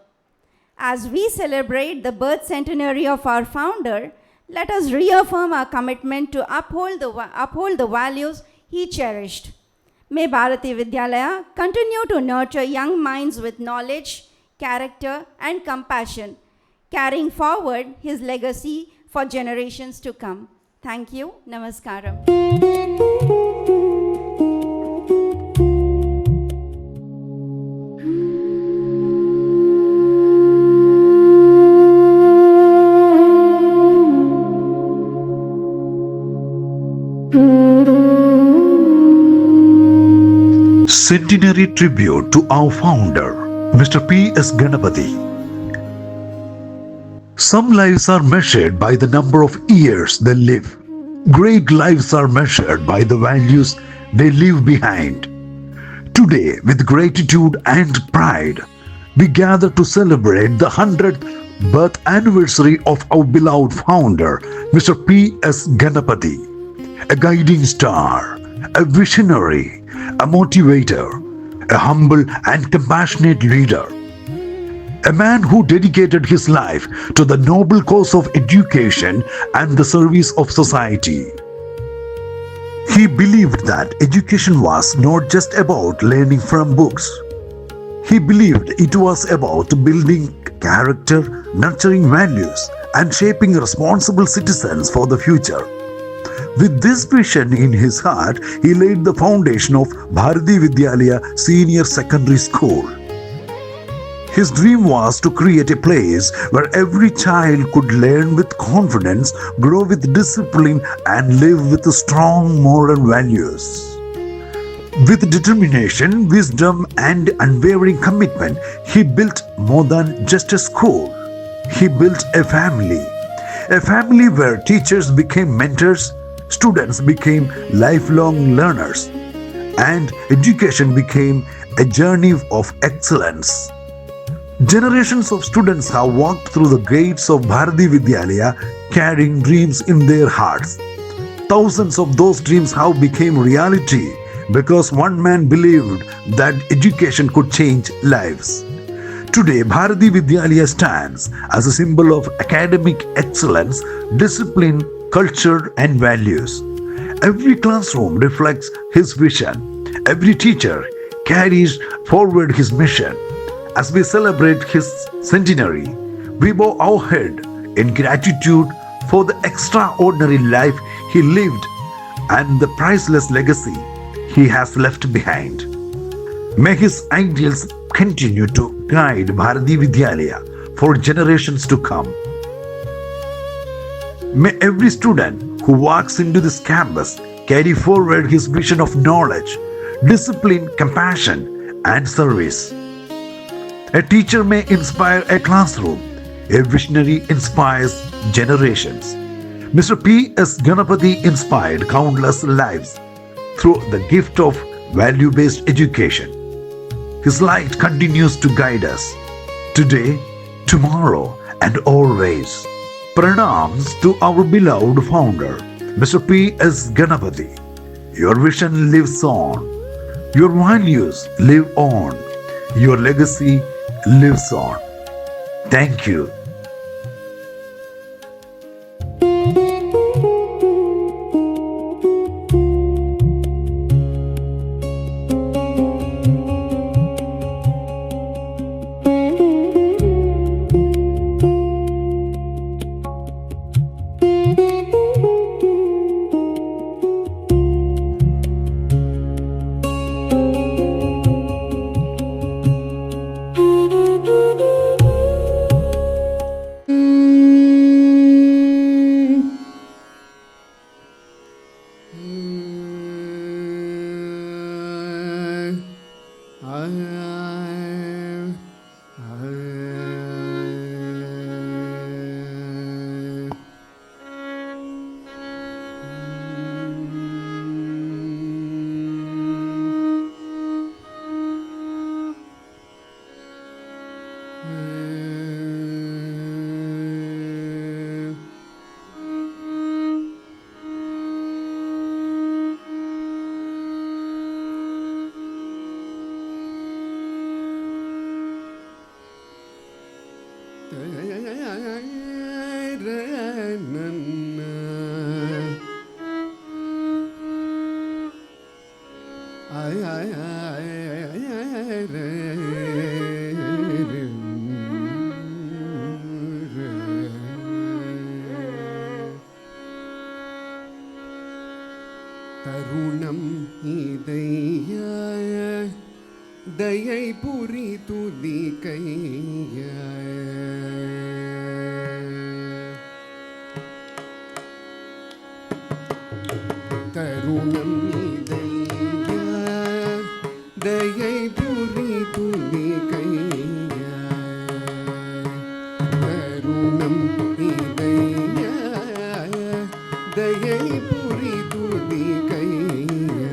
As we celebrate the birth centenary of our founder, let us reaffirm our commitment to uphold the values he cherished. May Bharathi Vidyalaya continue to nurture young minds with knowledge, character, and compassion, carrying forward his legacy for generations to come. Thank you. Namaskaram. Centenary tribute to our founder, Mr. P.S. Ganapathi. Some lives are measured by the number of years they live. Great lives are measured by the values they leave behind. Today, with gratitude and pride, we gather to celebrate the 100th birth anniversary of our beloved founder, Mr. P.S. Ganapathi, a guiding star, a visionary, a motivator, a humble and compassionate leader, a man who dedicated his life to the noble cause of education and the service of society. He believed that education was not just about learning from books. He believed it was about building character, nurturing values, and shaping responsible citizens for the future. With this vision in his heart, he laid the foundation of Bharathi Vidyalaya Senior Secondary School. His dream was to create a place where every child could learn with confidence, grow with discipline, and live with strong moral values. With determination, wisdom, and unwavering commitment, he built more than just a school. He built a family where teachers became mentors, students became lifelong learners, and education became a journey of excellence. Generations of students have walked through the gates of Bharathi Vidyalaya carrying dreams in their hearts. Thousands of those dreams have become reality because one man believed that education could change lives. Today, Bharathi Vidyalaya stands as a symbol of academic excellence, discipline, culture, and values. Every classroom reflects his vision. Every teacher carries forward his mission. As we celebrate his centenary, we bow our head in gratitude for the extraordinary life he lived and the priceless legacy he has left behind. May his ideals continue to guide Bharathi Vidyalaya for generations to come. May every student who walks into this campus carry forward his vision of knowledge, discipline, compassion, and service. A teacher may inspire a classroom. A visionary inspires generations. Mr. P.S. Ganapathi inspired countless lives through the gift of value-based education. His light continues to guide us today, tomorrow, and always. Pranams to our beloved founder, Mr. P.S. Ganapathi. Your vision lives on. Your values live on. Your legacy lives on. Thank you. தருணம் இதையாய தயை புரி துதி கையாய தருணம் இதையாய தயை புரி துதி கையாய தருணம் இதையாய தயை புரி துதி கையாய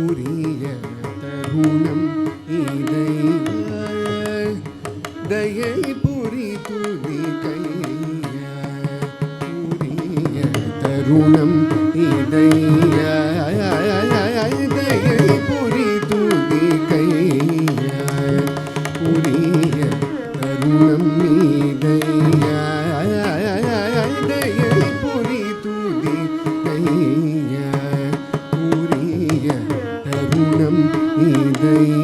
உரிய தருணம் இதையாய தயை புரி துதி கையாய உரிய தருணம் இதையாய தயை புரி துதி கையாய உரிய தருணம் இதையாய தயை புரி துதி கையாய உரிய தருணம் இதையாய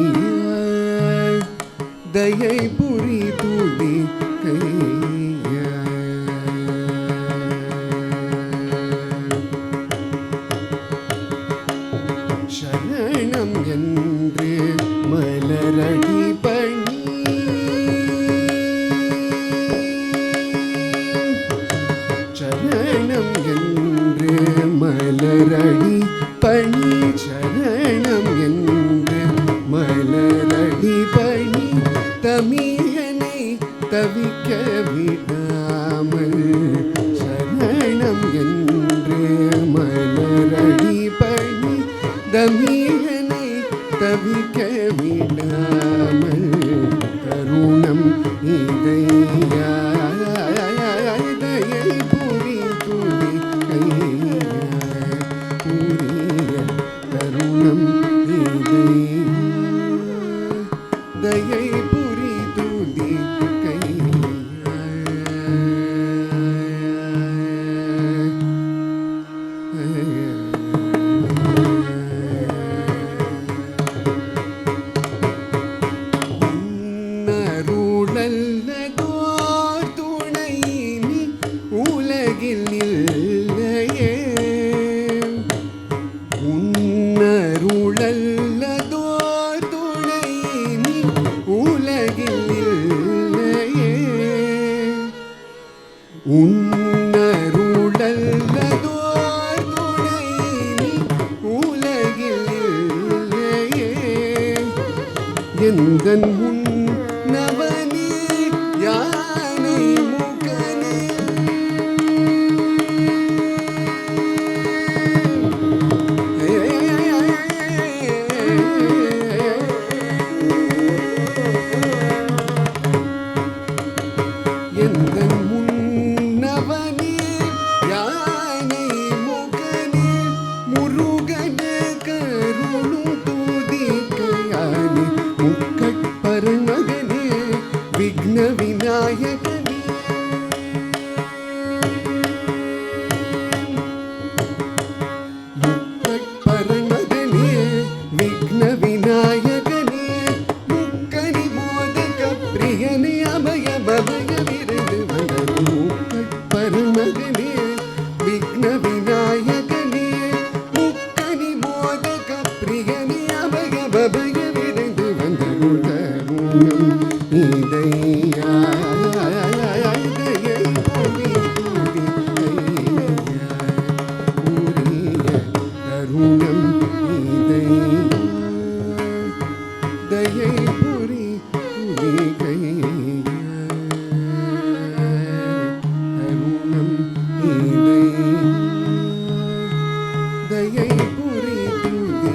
தயை புரி துதி கையாய சரணம் என்று மலரடி பணி சரணம் என்று மலரடி பணி சரணம் மலரடி பணி தமிழனை தவிக்க விடாமல் சரணம் என்று மலரடி பணி தமிழனை தவிக்க விடாமல் கருணம் இதையா புரி துதி புரிய கருணம் தயை புரி துதி நருளல்லதோர் துணை நீ உலகில் இல்லையே உன்னருளல்லதோர் துணை நீ உலகில் இல்லையே உன்னருளல்லதோர் துணை நீ உலகில் இல்லையே எந்தன் முன் நவனே யானை முகனே எந்தன் முன்னவனே யானை முகனே முருகன கருளும் தூதிக்கையானே முக்கட்பரமகனே விக்ன விநாயகனே முக்கட்பரமகனே விக்ன விநாயகனே முக்கனி மோதக பிரியனே அபய பபய விருது வந்தரும் முக்கட்பரமகனே விக்ன விநாயகனே முக்கனி மோதக பிரியனே அபய பபய விருது வந்தரும் கருணம் இதையா தயை புரி துதி புரிய கருணம் இதையா தயை புரி துதி கருணம் இதையா தயை புரி துதி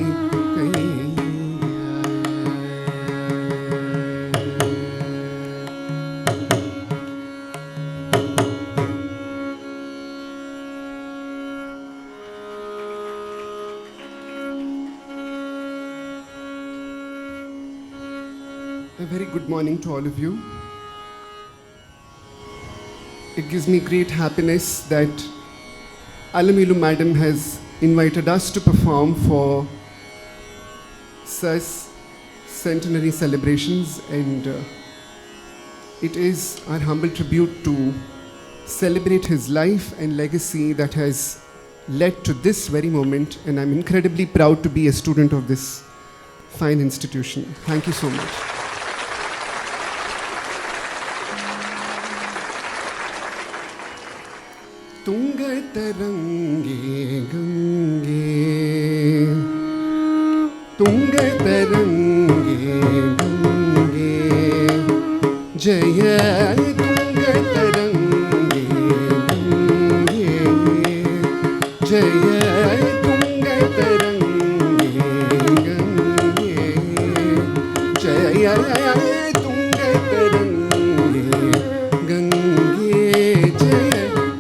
A very good morning to all of you. It gives me great happiness that Alamilu Madam has invited us to perform for SUS Centenary celebrations, and it is our humble tribute to celebrate his life and legacy that has led to this very moment, and I'm incredibly proud to be a student of this fine institution. Thank you so much. तुंग तरंगे गंगे तुंग तरंगे गंगे जय तुंग तरंगे गंगे जय तुंग तरंगे गंगे जय तुंग तरंगे गंगे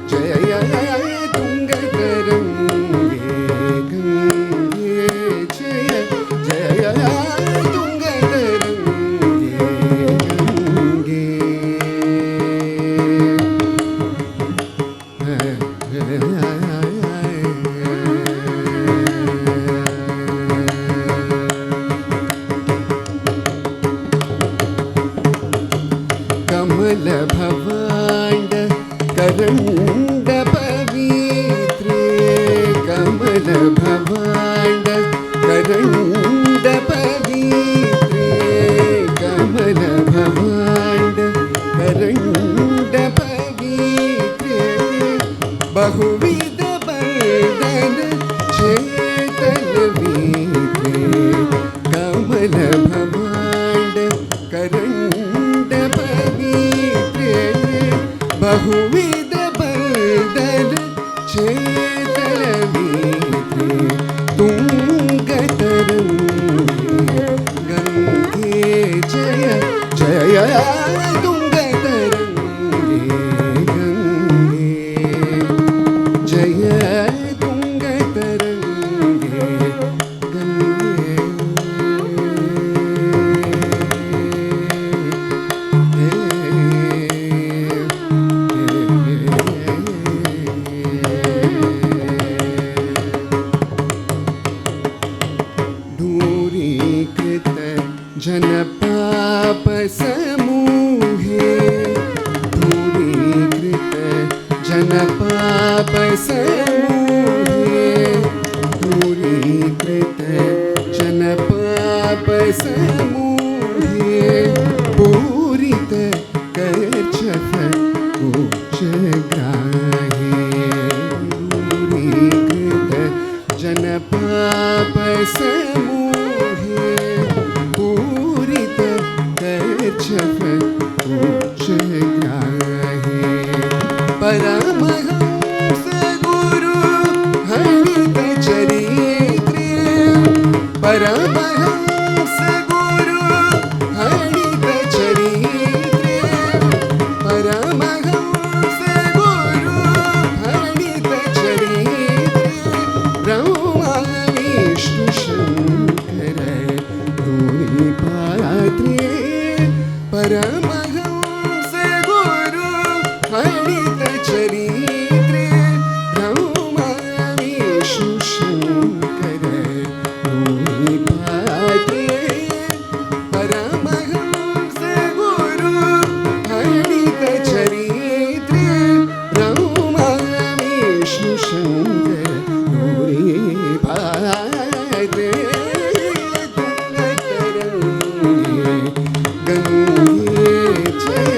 जय जय तुंग तरंगे गंगे जय जय तुंग तरंगे गंगे कमल भवांड करंड पवित्रे कमल भवांड करंड पवित्रे कमल भवांड करंड पवित्रे बहुविध बंदन चेतन वीत्रे कमल करंड पवित्र बहुविध बदल चेतल वीत्र तुंग तरंगे गंगे जय जय तुंग तरंगे गंगे जय तुंग तरंगे गंगे दूरीकृत जनपाप समूहे दूरीकृत जनपाप समूहे दूरीकृत जनपाप समूहे पूरित कर्चफ उच्चग्राहे दूरीकृत जनपाप समूहे पूरित कर्चफ उच्चग्राहे परमहंस गुरु हरित चरित्रे परमहंस गुरु हरित चरित्रे परमहंस गुरु हरित चरित्रे ब्रह्मा विष्णु शंकर धूनि पात्रे परमहंस गुरु हरित चरित्रे ब्रह्मा विष्णु शंकर धूनि पात्रे परमहंस गुरु हरित चरित्रे ब्रह्मा विष्णु शंकर धूनि पात्रे गंगे जय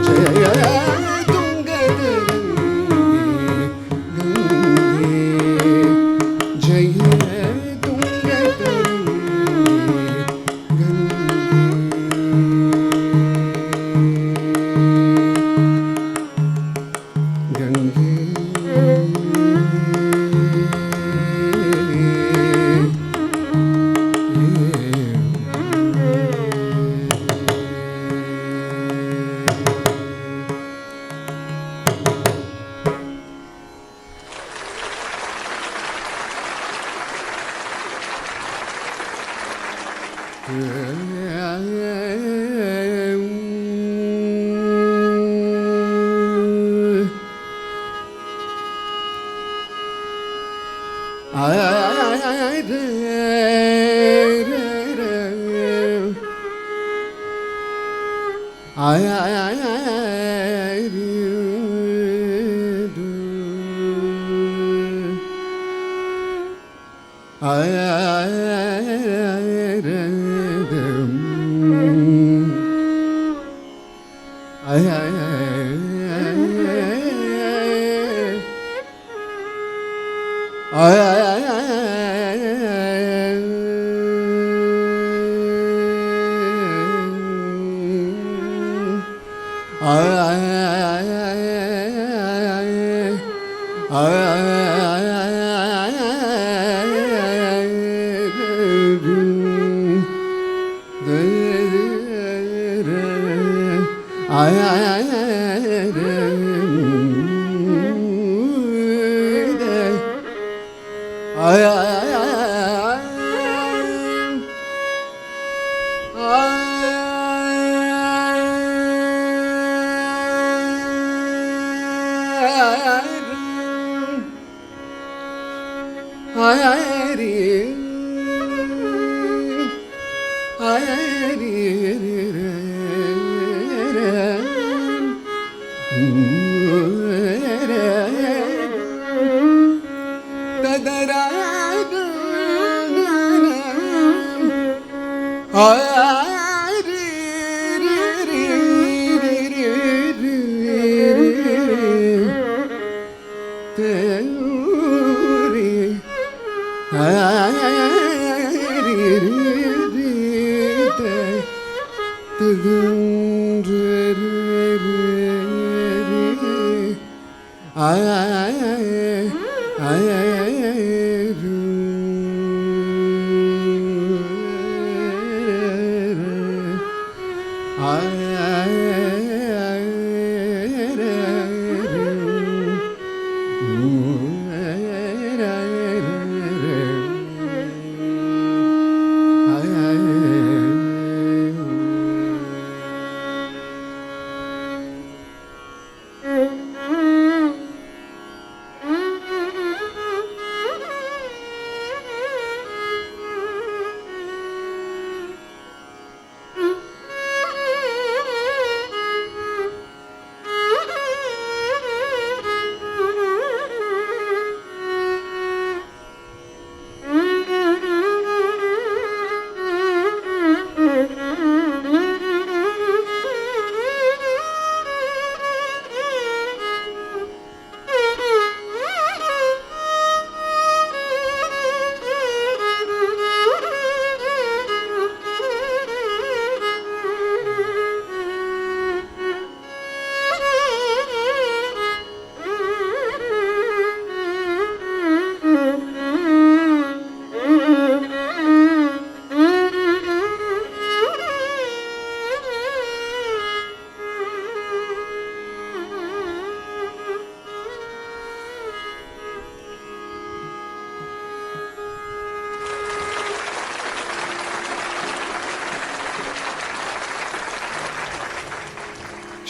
जय तुंग तरंगे गंगे जय तुंग तरंगे गंगे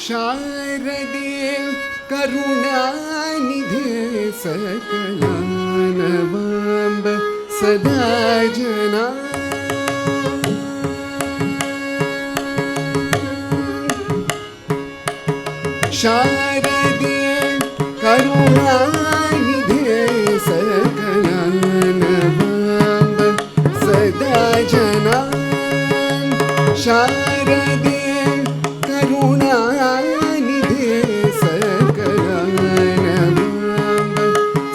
शारदे करुणानिधे सकलानवाम्ब सदा जना शारदे करुणानिधे सकलानवाम्ब सदा जना शारदे करुणानिधे सकलानवाम्ब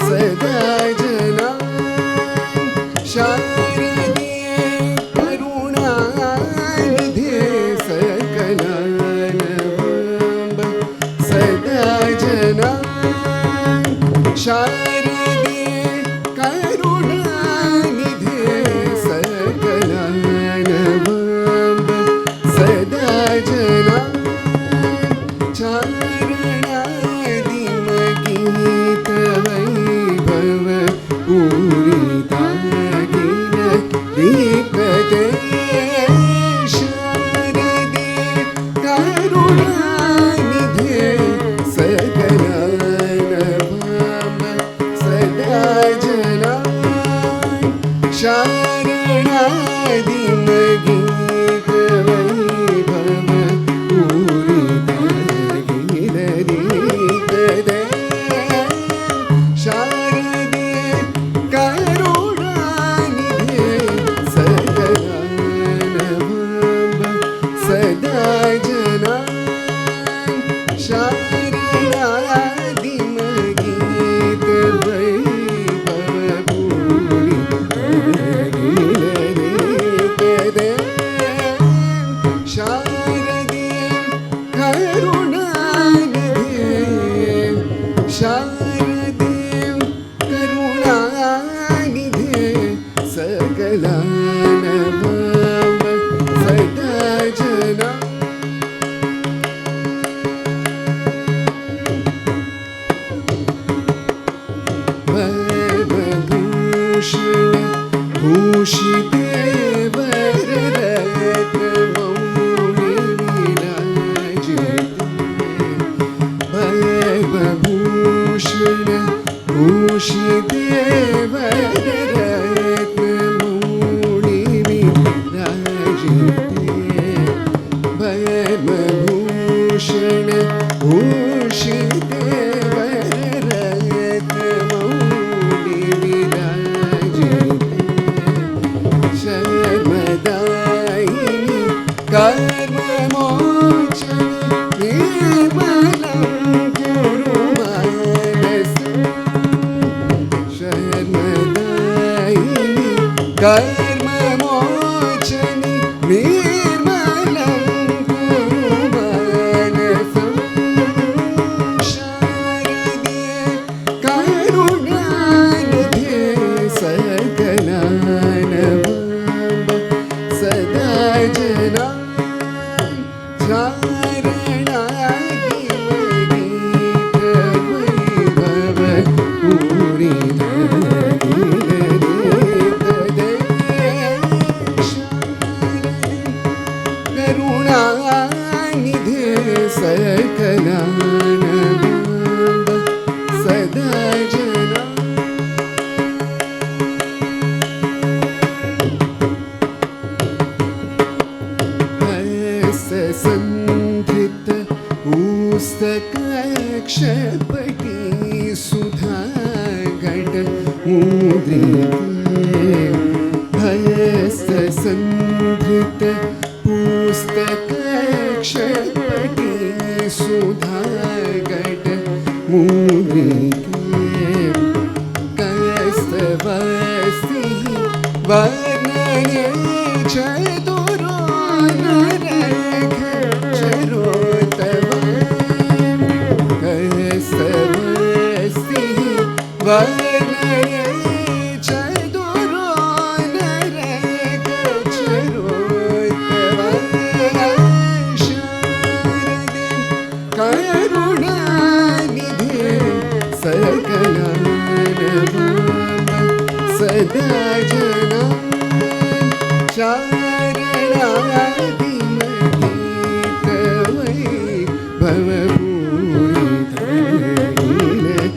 सदा जना शारदे करुणानिधे सकलानवाम्ब सदा जना शारदे करुणानिधे सकलानवाम्ब सदा जना चारणादिमगीत वैभव पूरितागिन दीपते शारदे करुणानिधे सकलानवाम्ब सदा जना शारणादिमगीत वैभव पूरितागिन दीपते शारदे करुणानिधे सकलानवाम्ब सदा जना शारदादिमगीत वैभव पूरितागिन दीपते शारदे करुणानिधे शारदे करुणानिधे सकलानवाम्ब सदा जना भूषण भूषिते वररत्नमौनि विराजिते भूषण भूषिते वररत्नमौनि विराजिते भूषण भूषिते वररत्नमौनि विराजिते शर्मदायिनि कर्ममोचन निर्मलं कुरु मानसं शर्मदायिनि कर्ममोचन निर्मलं करुणानिधे सकलानंद सदा जना संधृत पुस्तकक्षपटी सुधा घट मुद्रिके हस्त संधृत पुस्तकक्षपटी सुधा घट मुद्रिके कस्तवस्ति वर्णने चतुरो नरक कस्तवस्ति वर्णने चतुरो नरक शारदे करुणानिधे सकलानंद सदा जना शारदादिमतीतवै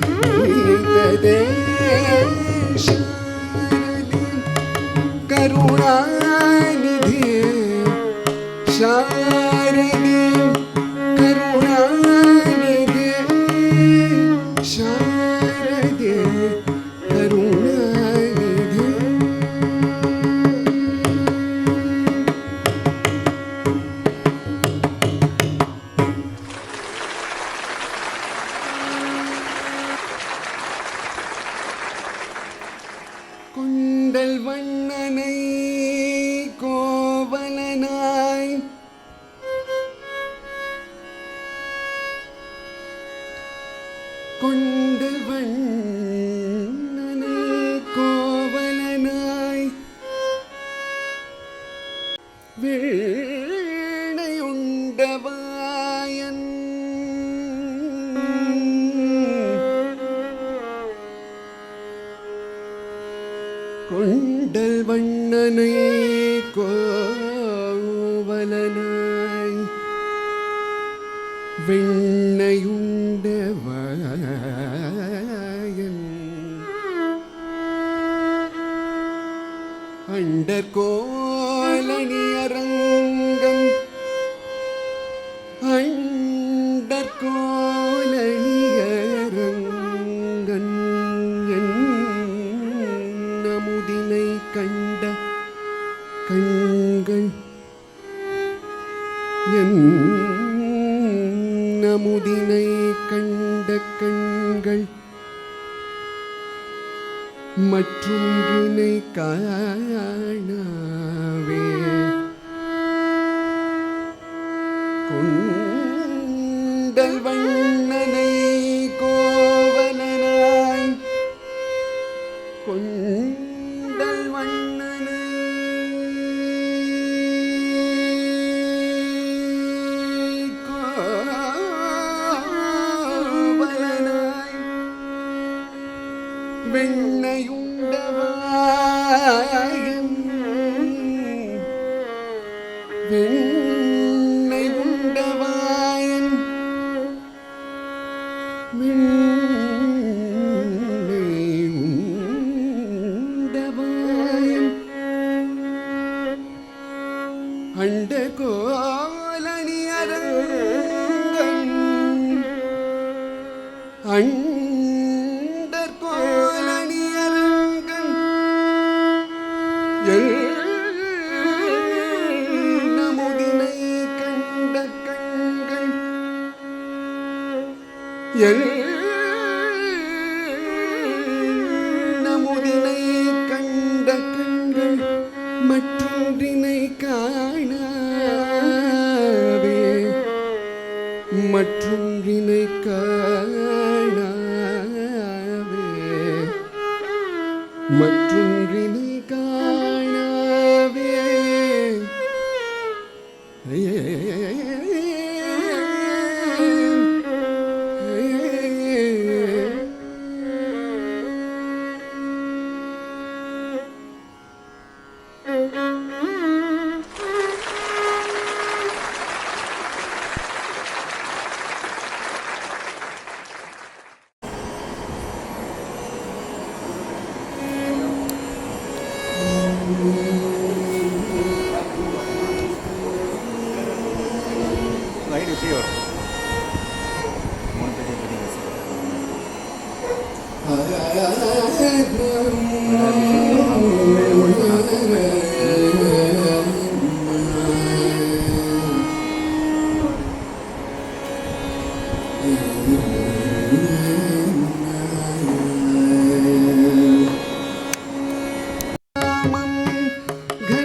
भवभूरितदे शारदे करुणानिधे शारदे करुणानिधे शारदे करुणानिधे குண்டல் வண்ணனை கோவலனாய் கொண்டல் வண்ணனை கோவலனாய் வீணையுண்டவாயன் கொண்டல் வண்ணனை கோவலனாய் வெண்ணையுண்டவாயன் அண்டர்கோலனி அரங்கம் அண்டர்கோலனி அரங்கன் நமுதினை கண்ட கண்கள் என் நமுதினை கண்ட கண்கள் மற்றொன்றினை காணாவே கொண்டல் வண்ணனை கோவலனாய் கொண்டல் வண்ணனை கோவலனாய் வெண்ணையுண்டவாயன் வெண்ணையுண்டவாயன் வெண்ணையுண்டவாயன் அண்டகோலனி அரங்கன் அண்டர்கோலனி அரங்கன் நமுதினை கண்ட கண்கள் நமுதினை கண்ட கண்கள் மற்றொன்றினை காணாவே மற்றொன்றினை காணாவே மற்றொன்றினை காணாவே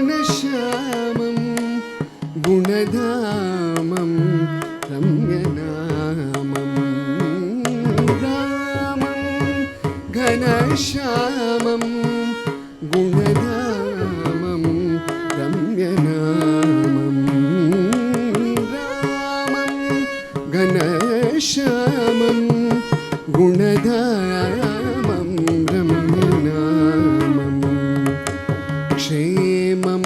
घनश्यामं गुणधामं रम्यनामं रामं घनश्यामं गुणधामं रम्यनामं रामं घनश्यामं गुणधामं रम्यनामं क्षेमं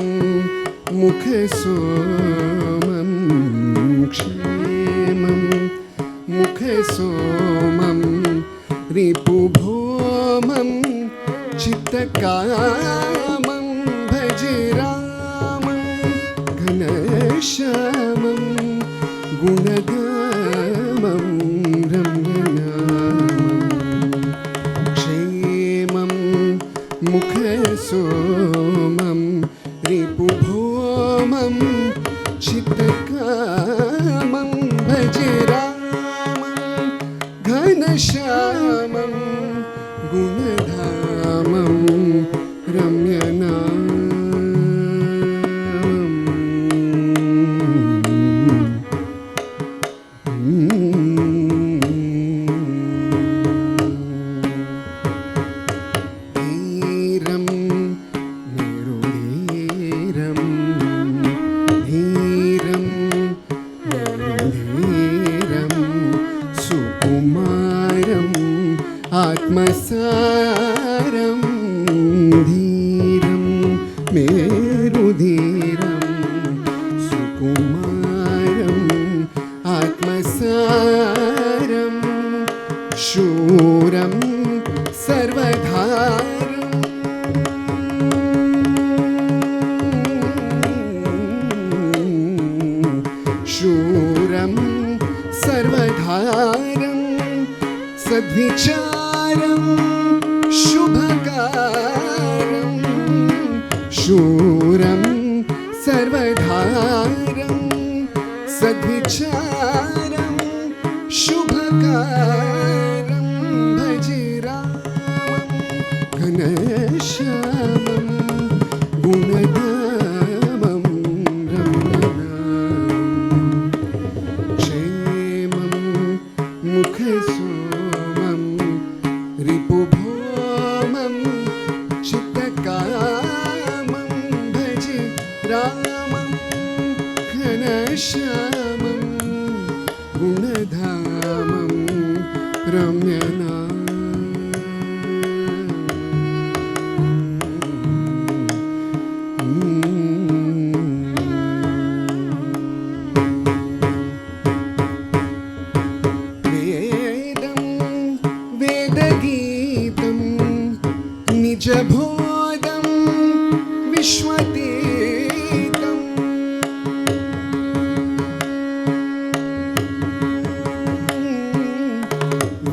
मुखसोमं क्षेमं मुखसोमं रिपुभौमं चित्तकामं भज रामं घनश्यामं गुणधामं रम्यनामं क्षेमं मुखसोमं रिपुभौमं चित्तकामं भज रामं घनश्यामं गुणधामं धीरं निरुधीरं धीरं निरुधीरं सुकुमारम् आत्मसारं धीरं मेरुधीरं सुकुमारम् आत्मसारं शूरं शूरं सर्वधारं सद्विचारं शुभकारं शूरं सर्वधारं सद्विचारं शुभकारं भज रामं घनश्यामं गुणधामं रम्यनामं क्षेमं मुखसोमं रिपुभौमं चित्तकामं भज रामं घनश्यामं गुणधामं वेदं वेदगीतं निजबोधं विश्वतीतं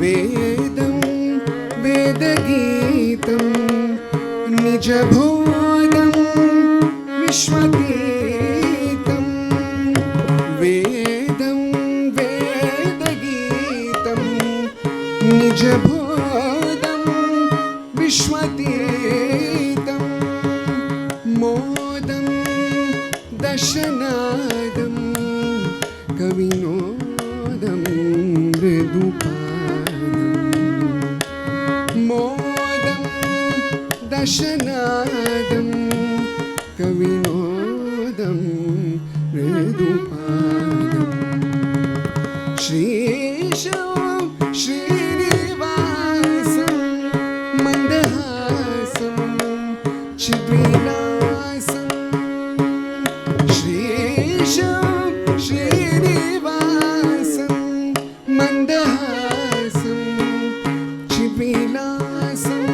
वेदं वेदगीतं निजबोधं विश्वतीतं वेदं वेदगीतं निजबोधं विश्वतीतं मोदं दशनादं कविनोदं मृदुपादं मोदं दशनादं कविनोदं मृदुपादं श्रीशं श्रीनिवासं मन्दहासं चिद्विलासं श्रीशं श्रीनिवासं मन्दहासं चिद्विलासं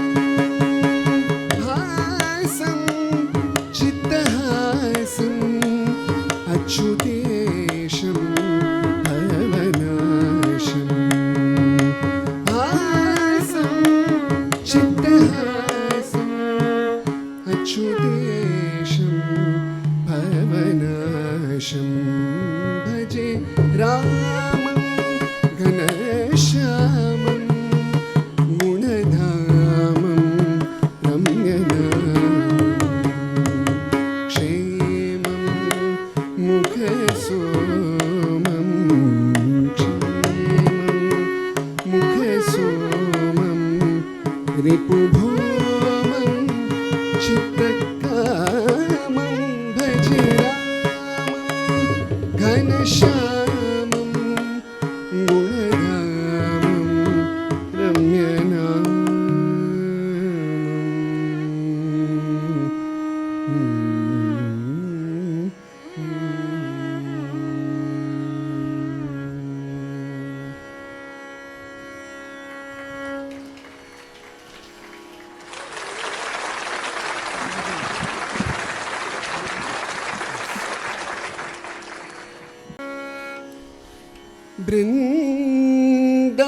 हासं चित्तहासं अच्युतेशं भजे रामं घनश्यामं गुणधामं रम्यनामं क्षेमं मुखसोमं मुखसोमं रिपुभौमं चित्तकामं भजे रामं घनश्यामं गुणधामं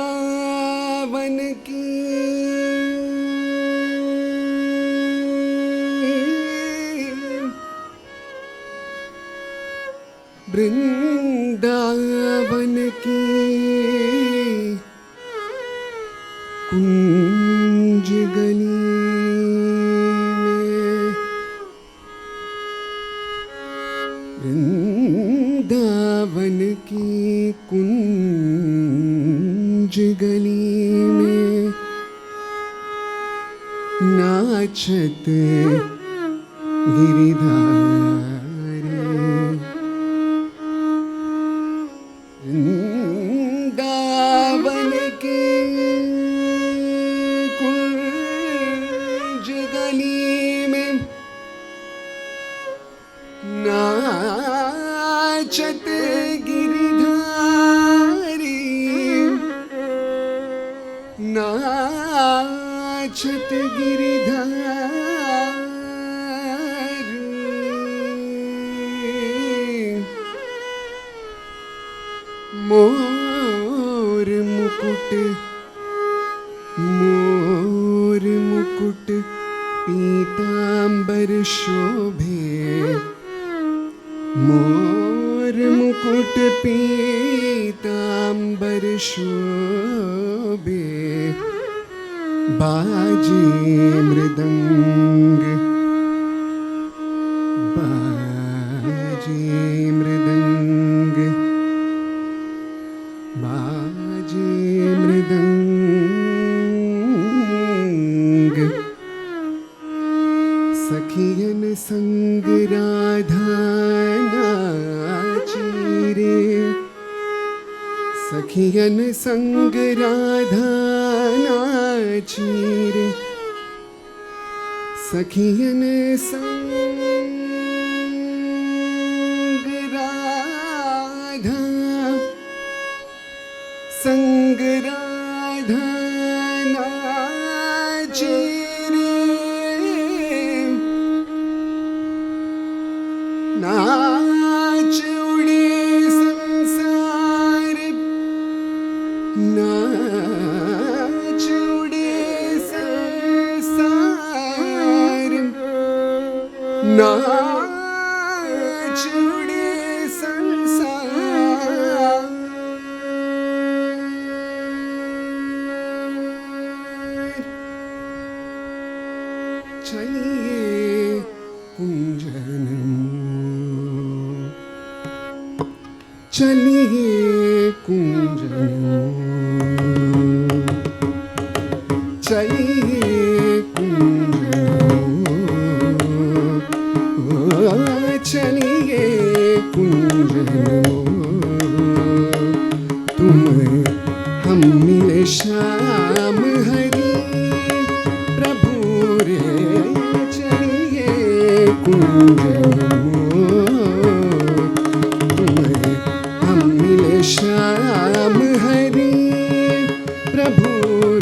वृंदावन की वृंदावन की कुंज गली में वृंदावन की कुंज गली में नाचत गिरिधारी वृंदावन की कुंज गली में नाचत गिरिधारी नाचत गिरिधारी मोर मुकुट पीतांबर शोभे मोर मुकुट पीतांबर शोभे बाजे मृदंग बाजे मृदंग बाजे मृदंग सखियन संग राधा नाची रे सखियन संग राधा नाची रे सखियन संग राधा नाची रे नाच उड़े संसार नाच उड़े संसार नाच उड़े संसार चलिए कुंजन चलिए कुंजन चलिए कुंजन चलिए कुंजन तुम हम मिले श्याम हरि प्रभु रे चलिए कुंजन श्याम हरि प्रभु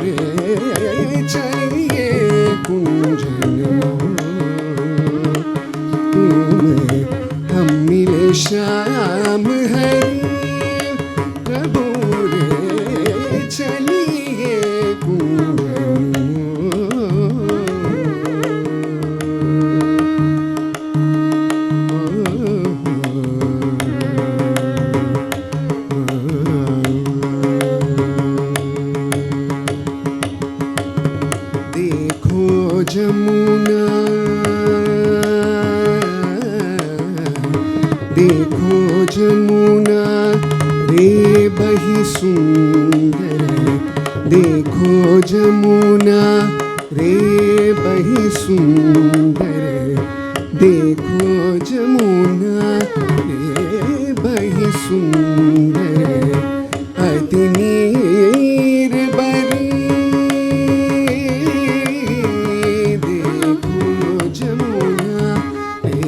रे चलिए कुंजन हम मिले श्याम हरि प्रभु रे चलिए कुंजन रे बही सुंदर देखो जमुना, रे बही सुंदर देखो जमुना, रे बही सुंदर अति नीर बरी, देखो जमुना रे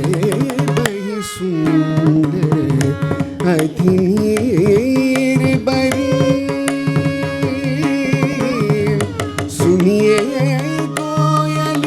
बही सुंदर अति नीर बरी, सुनिए कोयल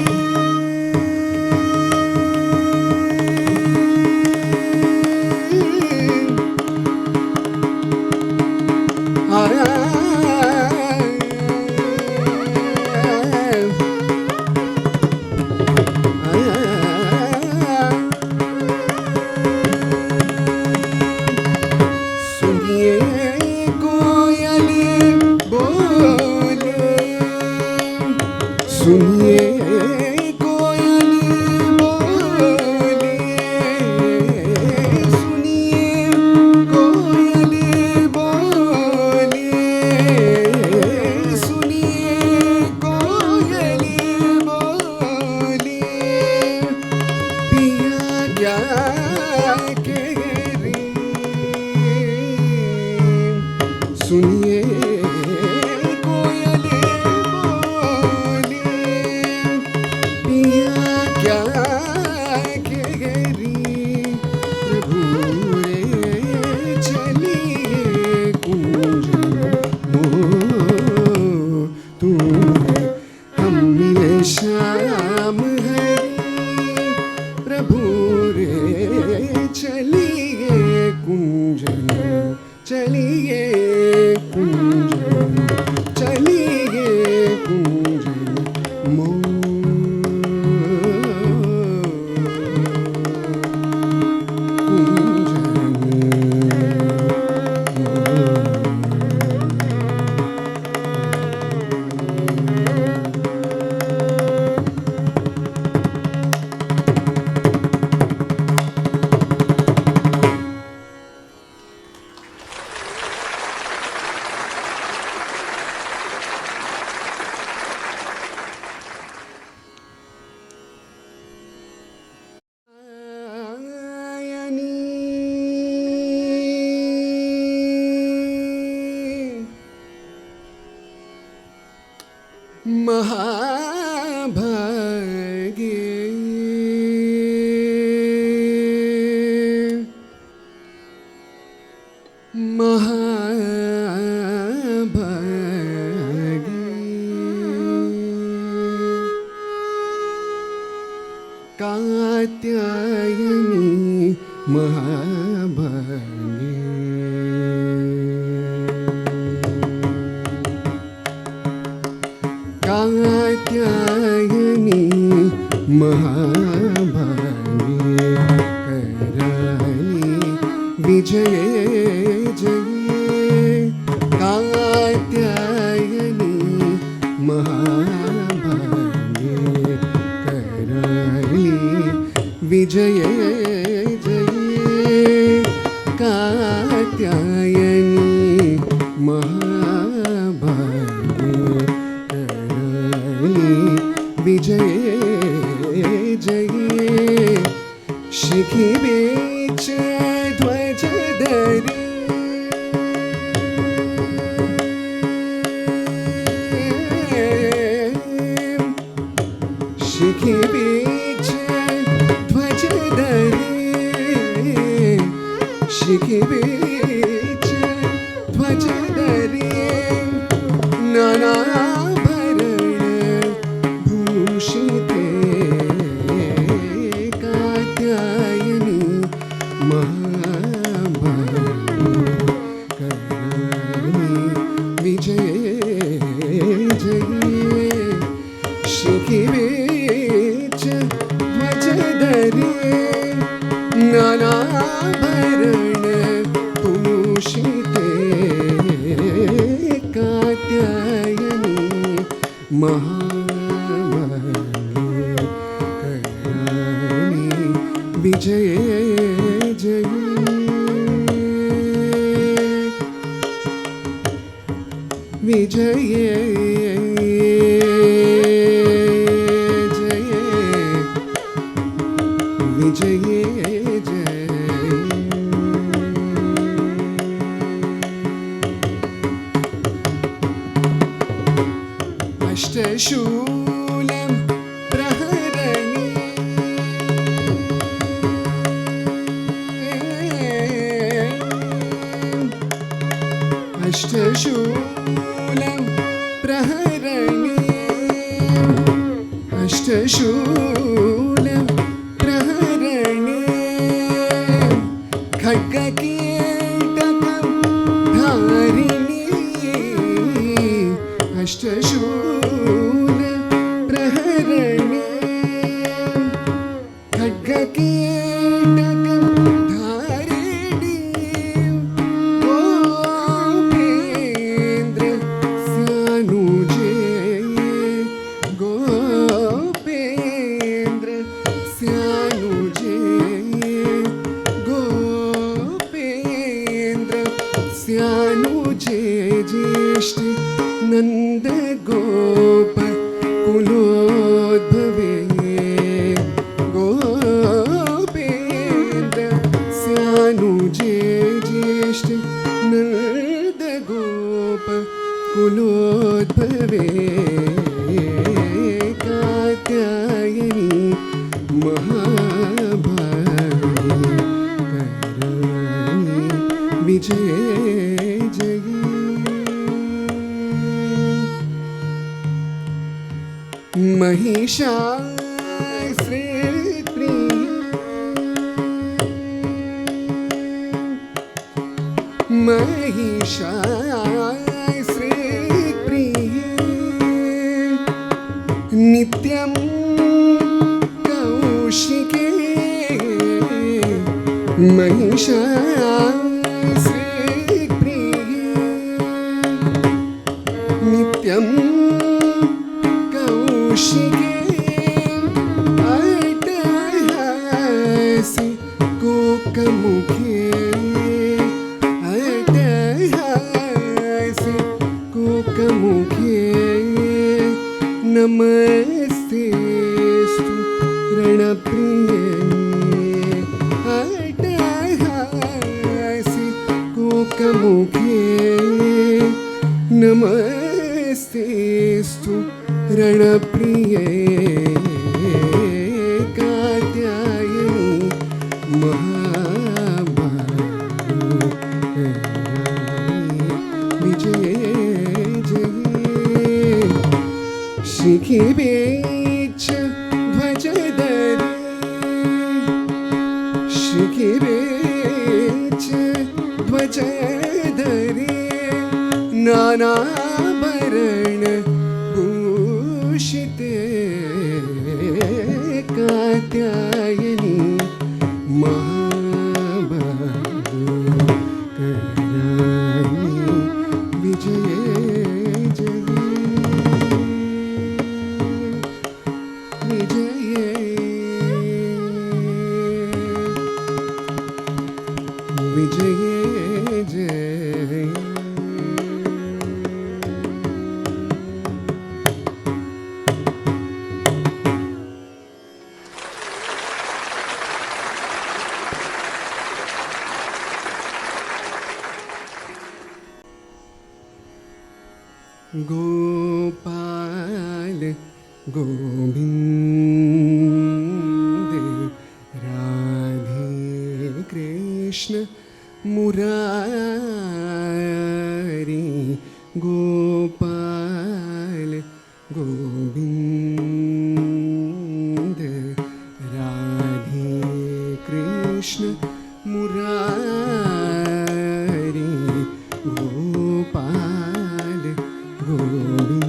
सुनिए कोयल बोले, सुनिए कोयल बोले, सुनिए कोयल बोले, सुनिए कोयल बोले, पिया क्या कह सुनिए कोयल बोले, पिया क्या करी, प्रभु रे चलिए कुंज मोह, तुम हम मिले श्याम हरि, प्रभु रे चलिए कुंजन, चलिए कुंजन, चलिए कुंजन महाभागे महाभागे कात्यायनी महाभागे कात्यायनी महाभागे कराली विजय जय, कात्यायनी महाभागे कराली विजय जय, कात्यायनी महाभागे विजय जय, शिखी बीच ध्वज धरी, शिखी बीच ध्वज धरी, शिखी बीच ध्वज धरी, नाना भूषिते कात्यायनी महाभागे कराली विजय जय, शिखी बीच ध्वज धरी, नाना भरण भूषिते कात्यायनी महाभागे कराली विजय जय, विजये जये विजये जय अष्टशूलं प्रहरणी अष्टशूलं प्रहरणी अष्टशूलं प्रहरणी खड्गकीटकं धारिणी अष्टशूलं प्रहरणी खड्गकीटकं धारिणी गोपेन्द्र स्यानुजे गोपेन्द्र स्यानुजे गोपेन्द्र स्यानुजे ज्येष्ठ नंद गोप कुलोद्भवे गोपेन्द्र स्यानुजे ज्येष्ठ नंद गोप कुलोद्भवे कात्यायनी महाभागी कराणी विजये जये महिषासुरप्रिय महिषासुरप्रिय नित्यं कौशिके महिषासुरप्रिय नित्यं कौशिके अट्टहासि कोकमुखे अट्टहासि कोकमुखे नमस्तेस्तु रणप्रिये अट्टहासि कोकमुखे नमस्तेस्तु रणप्रिये कात्यायनी महाभागी कराणी विजये जये शिखिवेच ध्वजधरे शिखिवेच ध्वजधरे नानाभरण भूषिते कात्यायनी महाभागी कराणी विजये जये विजये विजये जय गोपाल गोविंद राधे कृष्ण मुरारी गोपाल गोविंद राधे कृष्ण मुरारी गोपाल गोविंद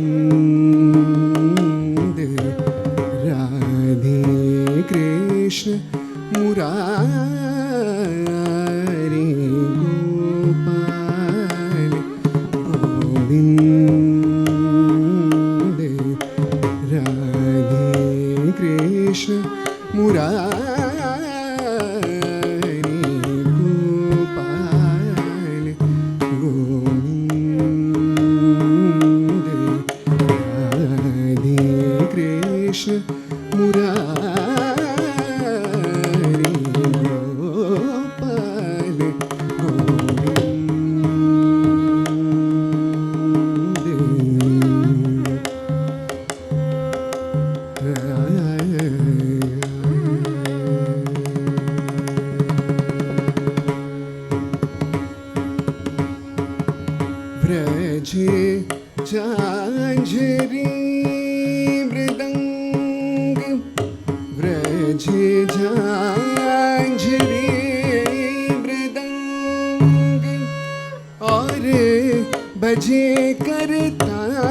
राधे कृष्ण मुरारी गोपाल गोविंद व्रजे झांझरी मृदंग व्रजे झांझरी मृदंग और बजे करताल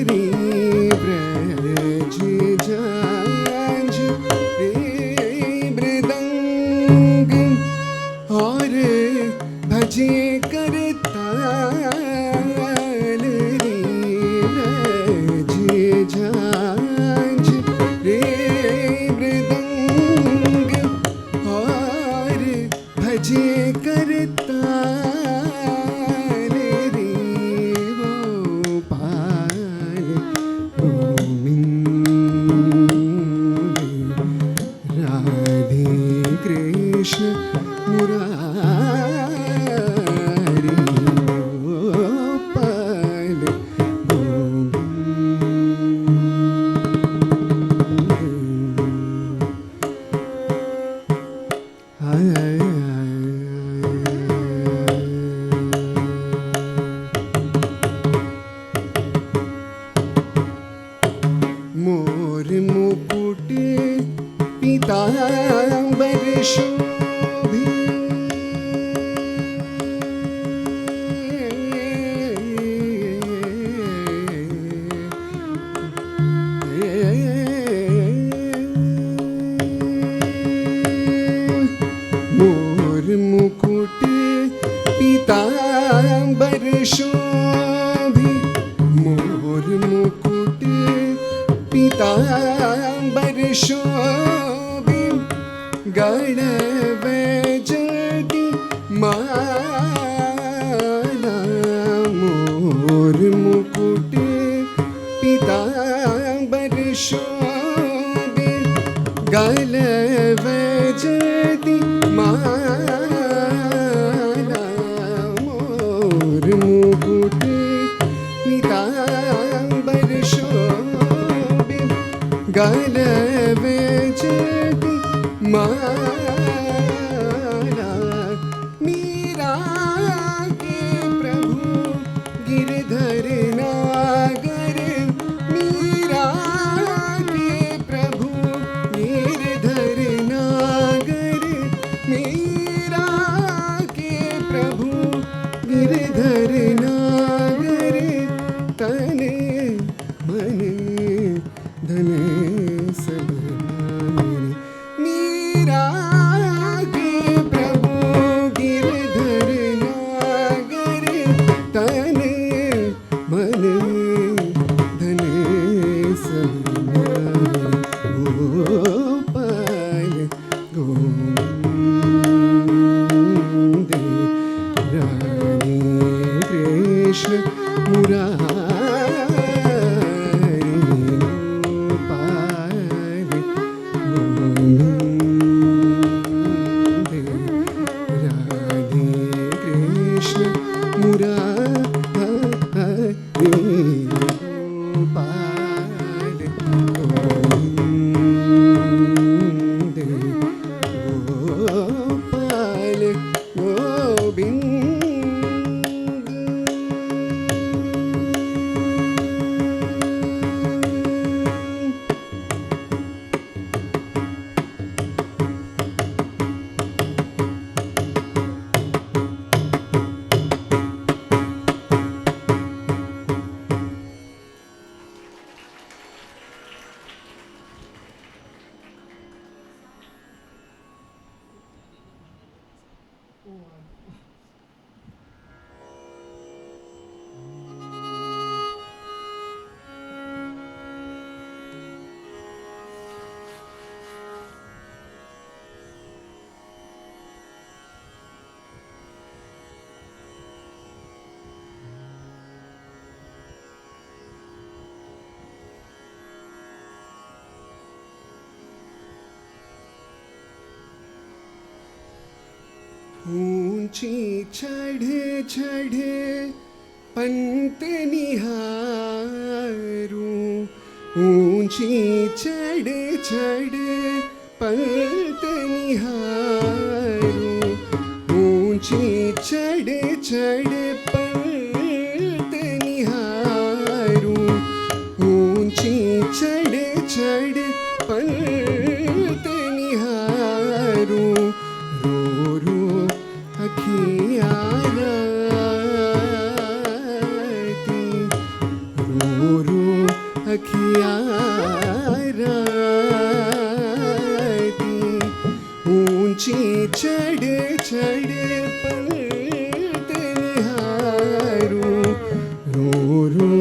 रे व्रजे झांझरी मृदंग और भजे करताल रे व्रजे झांझरी मृदंग और भजे करताल रे गोपाल गोविंद राधे कृष्ण मुरारी गोपाल गोविंद मोर मुकुट पीतांबर शोभे मोर मुकुट पीतांबर शोभे मोर मुकुट पीतांबर शोभे गणवैजयन्ती माला मोर मुकुट पीतांबर शोभे गणवैजयन्ती माला मोर मुकुट पीतांबर शोभे गणवैजयन्ती माला मीरा के प्रभु गिरधर नागर मीरा के प्रभु गिरधर नागर मीरा के प्रभु गिरधर नागर तन मन धन सब मीरा के प्रभु गिरधर नागर तन मन धन सब गोपाल गोविंद राधे कृष्ण मुरारी गोपाल गोविंद राधे कृष्ण मुरारी गोपाल गोविंद गोपाल गोविंद ऊंची चढ़े चढ़े पंत निहारूं ऊंची चढ़े चढ़े पंत निहारूं ऊंची चढ़ चढ़ पर्वत निहारूं, ऊंची चढ़ चढ़ पर्वत निहारूं, रो रो अखियाँ राती, रो रो अखियाँ राती, ऊंची चढ़ चढ़ पर्वत निहारूं, रो रो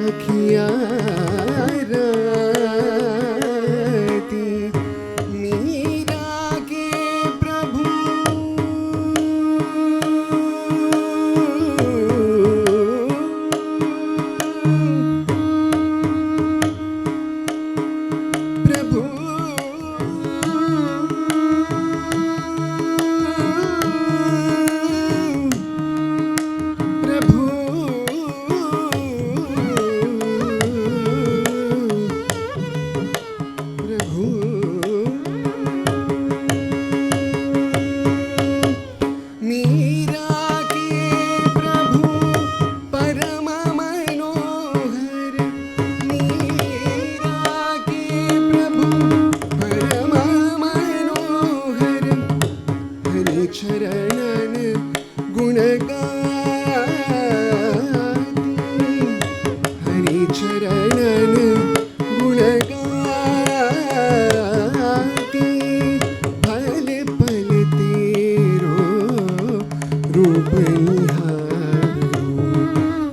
अखियाँ राती, मीरा के प्रभु प्रभु प्रभु प्रभु मीरा के प्रभु परम मनोहर, मीरा के प्रभु परम मनोहर, हरे चरणन गुण गाती, हरे चरणन गुण गाती, पल पल तेरो रूप निहारूं,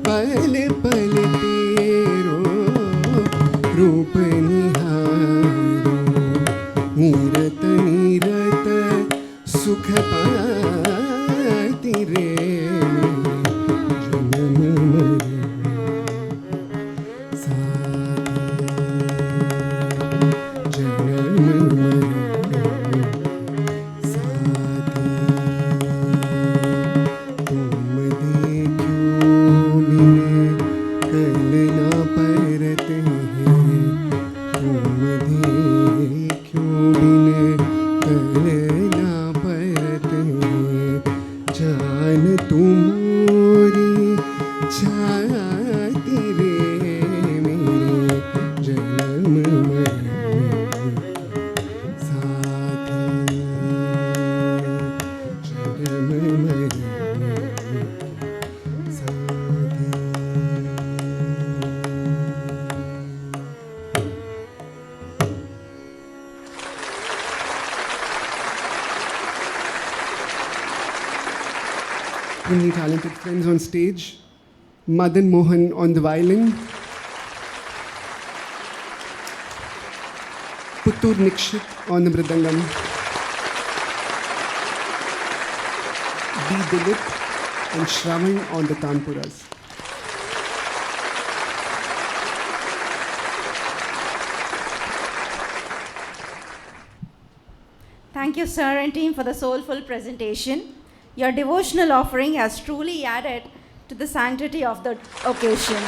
पल पल तेरो रूप निहारूं, नीरत नीरत सुख पाती रे जन्म मरण साथी, जन्म मरण साथी, तुम देखो बिन कल ना परते हैं, तुम देखो बिन कल ना परते हैं, जान तुमोरी छाती रे मेरे जन्म मरण साथी, जन्म मरण साथी। Bringing talented friends on stage, Madan Mohan on the violin, Puttur Nikshit on the mridangam, B. Dilip and Shravan on the tanpuras. Thank you, sir and team, for the soulful presentation. Your devotional offering has truly added to the sanctity of the occasion.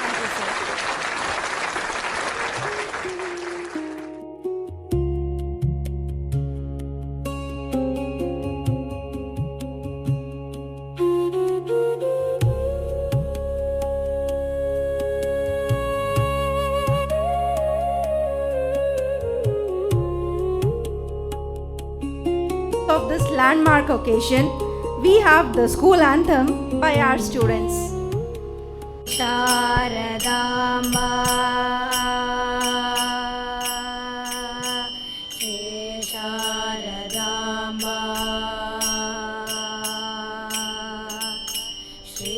Thank you, sir. Of this landmark occasion, we have the school anthem by our students. Sharadamba Shri Sharadamba Shri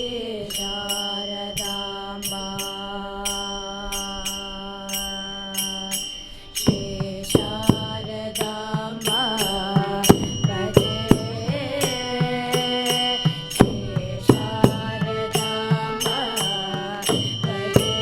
Sharadamba Shri Sharadamba भजे श्री शारदाम्बा भजे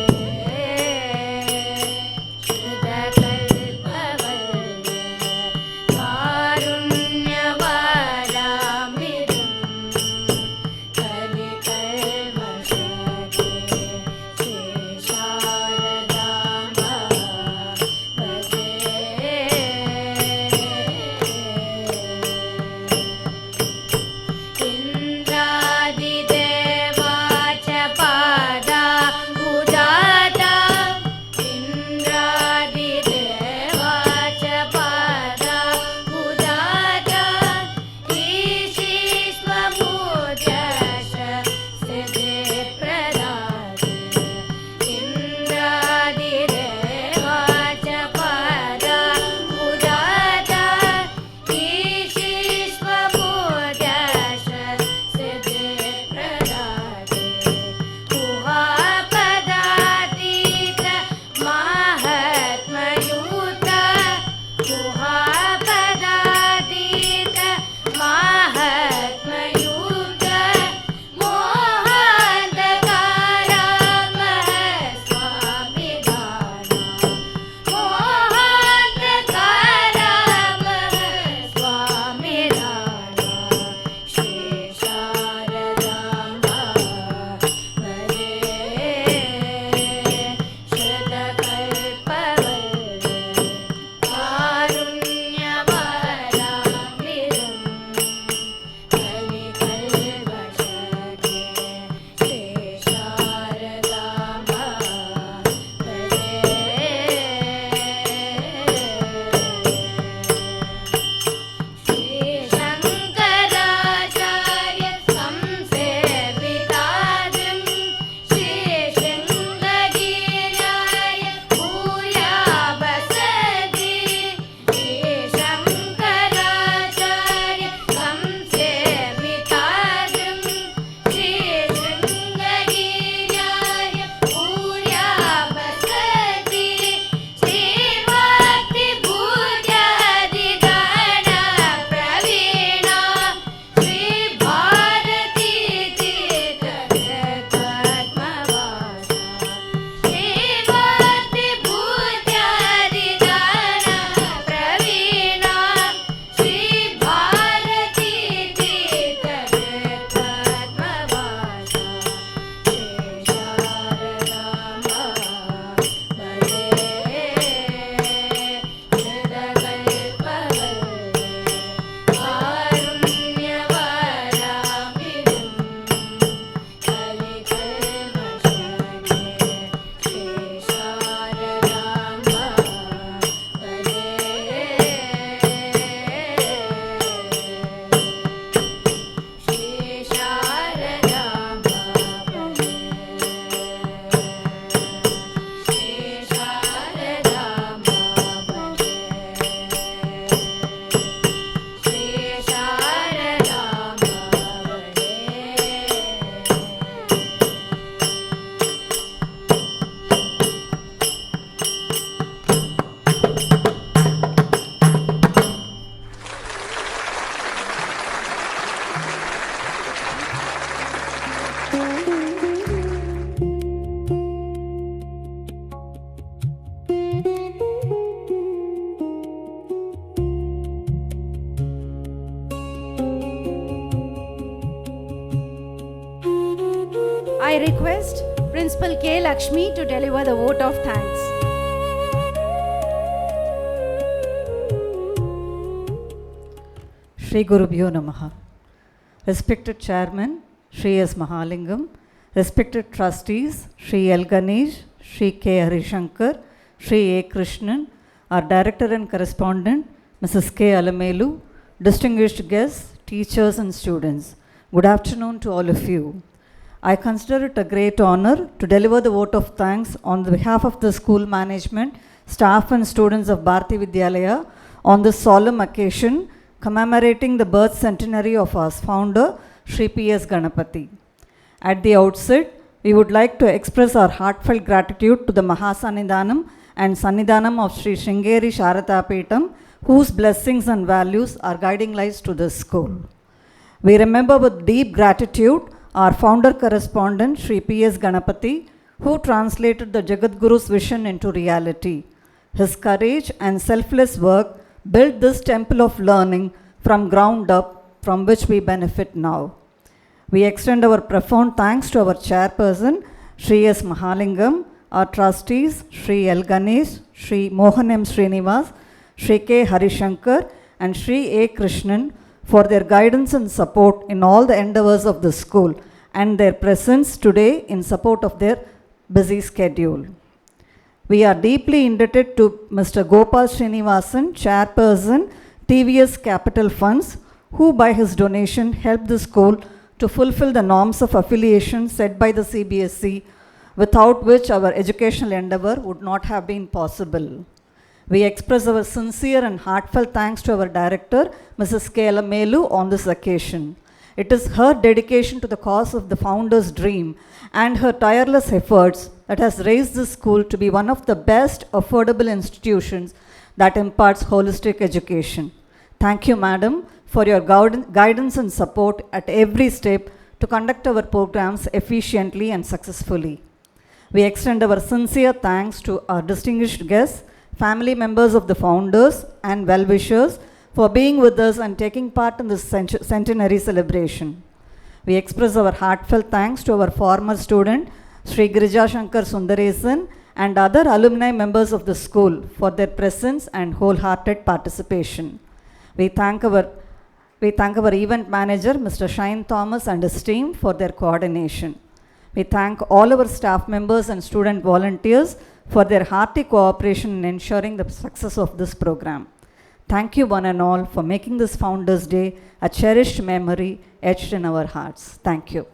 I request Principal K. Lakshmi to deliver the vote of thanks. Shri Gurubhyo Namaha. Respected Chairman, Shri S. Mahalingam, respected trustees, Shri L. Ganesh, Shri K. Harishankar, Shri A. Krishnan, our director and correspondent, Mrs. K. Alamelu, distinguished guests, teachers and students. Good afternoon to all of you. I consider it a great honor to deliver the vote of thanks on behalf of the school management, staff and students of Bharathi Vidyalaya on this solemn occasion commemorating the birth centenary of our founder, Shri P.S. Ganapathi. At the outset, we would like to express our heartfelt gratitude to the Mahasannidhanam and Sannidhanam of Shri Sringeri Sharada Peetham, whose blessings and values are guiding lights to this school. We remember with deep gratitude our founder correspondent, Shri P.S. Ganapathi, who translated the Jagadguru's vision into reality. His courage and selfless work built this temple of learning from ground up, from which we benefit now. We extend our profound thanks to our chairperson, Shri S. Mahalingam, our trustees, Shri L. Ganesh, Shri Mohan M. Srinivas, Shri K. Harishankar, and Shri A. Krishnan for their guidance and support in all the endeavors of the school and their presence today in support of their busy schedule. We are deeply indebted to Mr. Gopal Srinivasan, Chairperson, TVS Capital Funds, who by his donation helped the school to fulfill the norms of affiliation set by the CBSE, without which our educational endeavor would not have been possible. We express our sincere and heartfelt thanks to our director, Mrs. K. Alamelu, on this occasion. It is her dedication to the cause of the founder's dream and her tireless efforts that has raised this school to be one of the best affordable institutions that imparts holistic education. Thank you, Madam, for your guidance and support at every step to conduct our programs efficiently and successfully. We extend our sincere thanks to our distinguished guests, family members of the founders, and well-wishers for being with us and taking part in this centenary celebration. We express our heartfelt thanks to our former student, Sri Girija Shankar Sundaresan, and other alumni members of the school for their presence and wholehearted participation. We thank our event manager, Mr. Shine Thomas, and his team for their coordination. We thank all our staff members and student volunteers for their hearty cooperation in ensuring the success of this program. Thank you one and all for making this Founders' Day a cherished memory etched in our hearts. Thank you.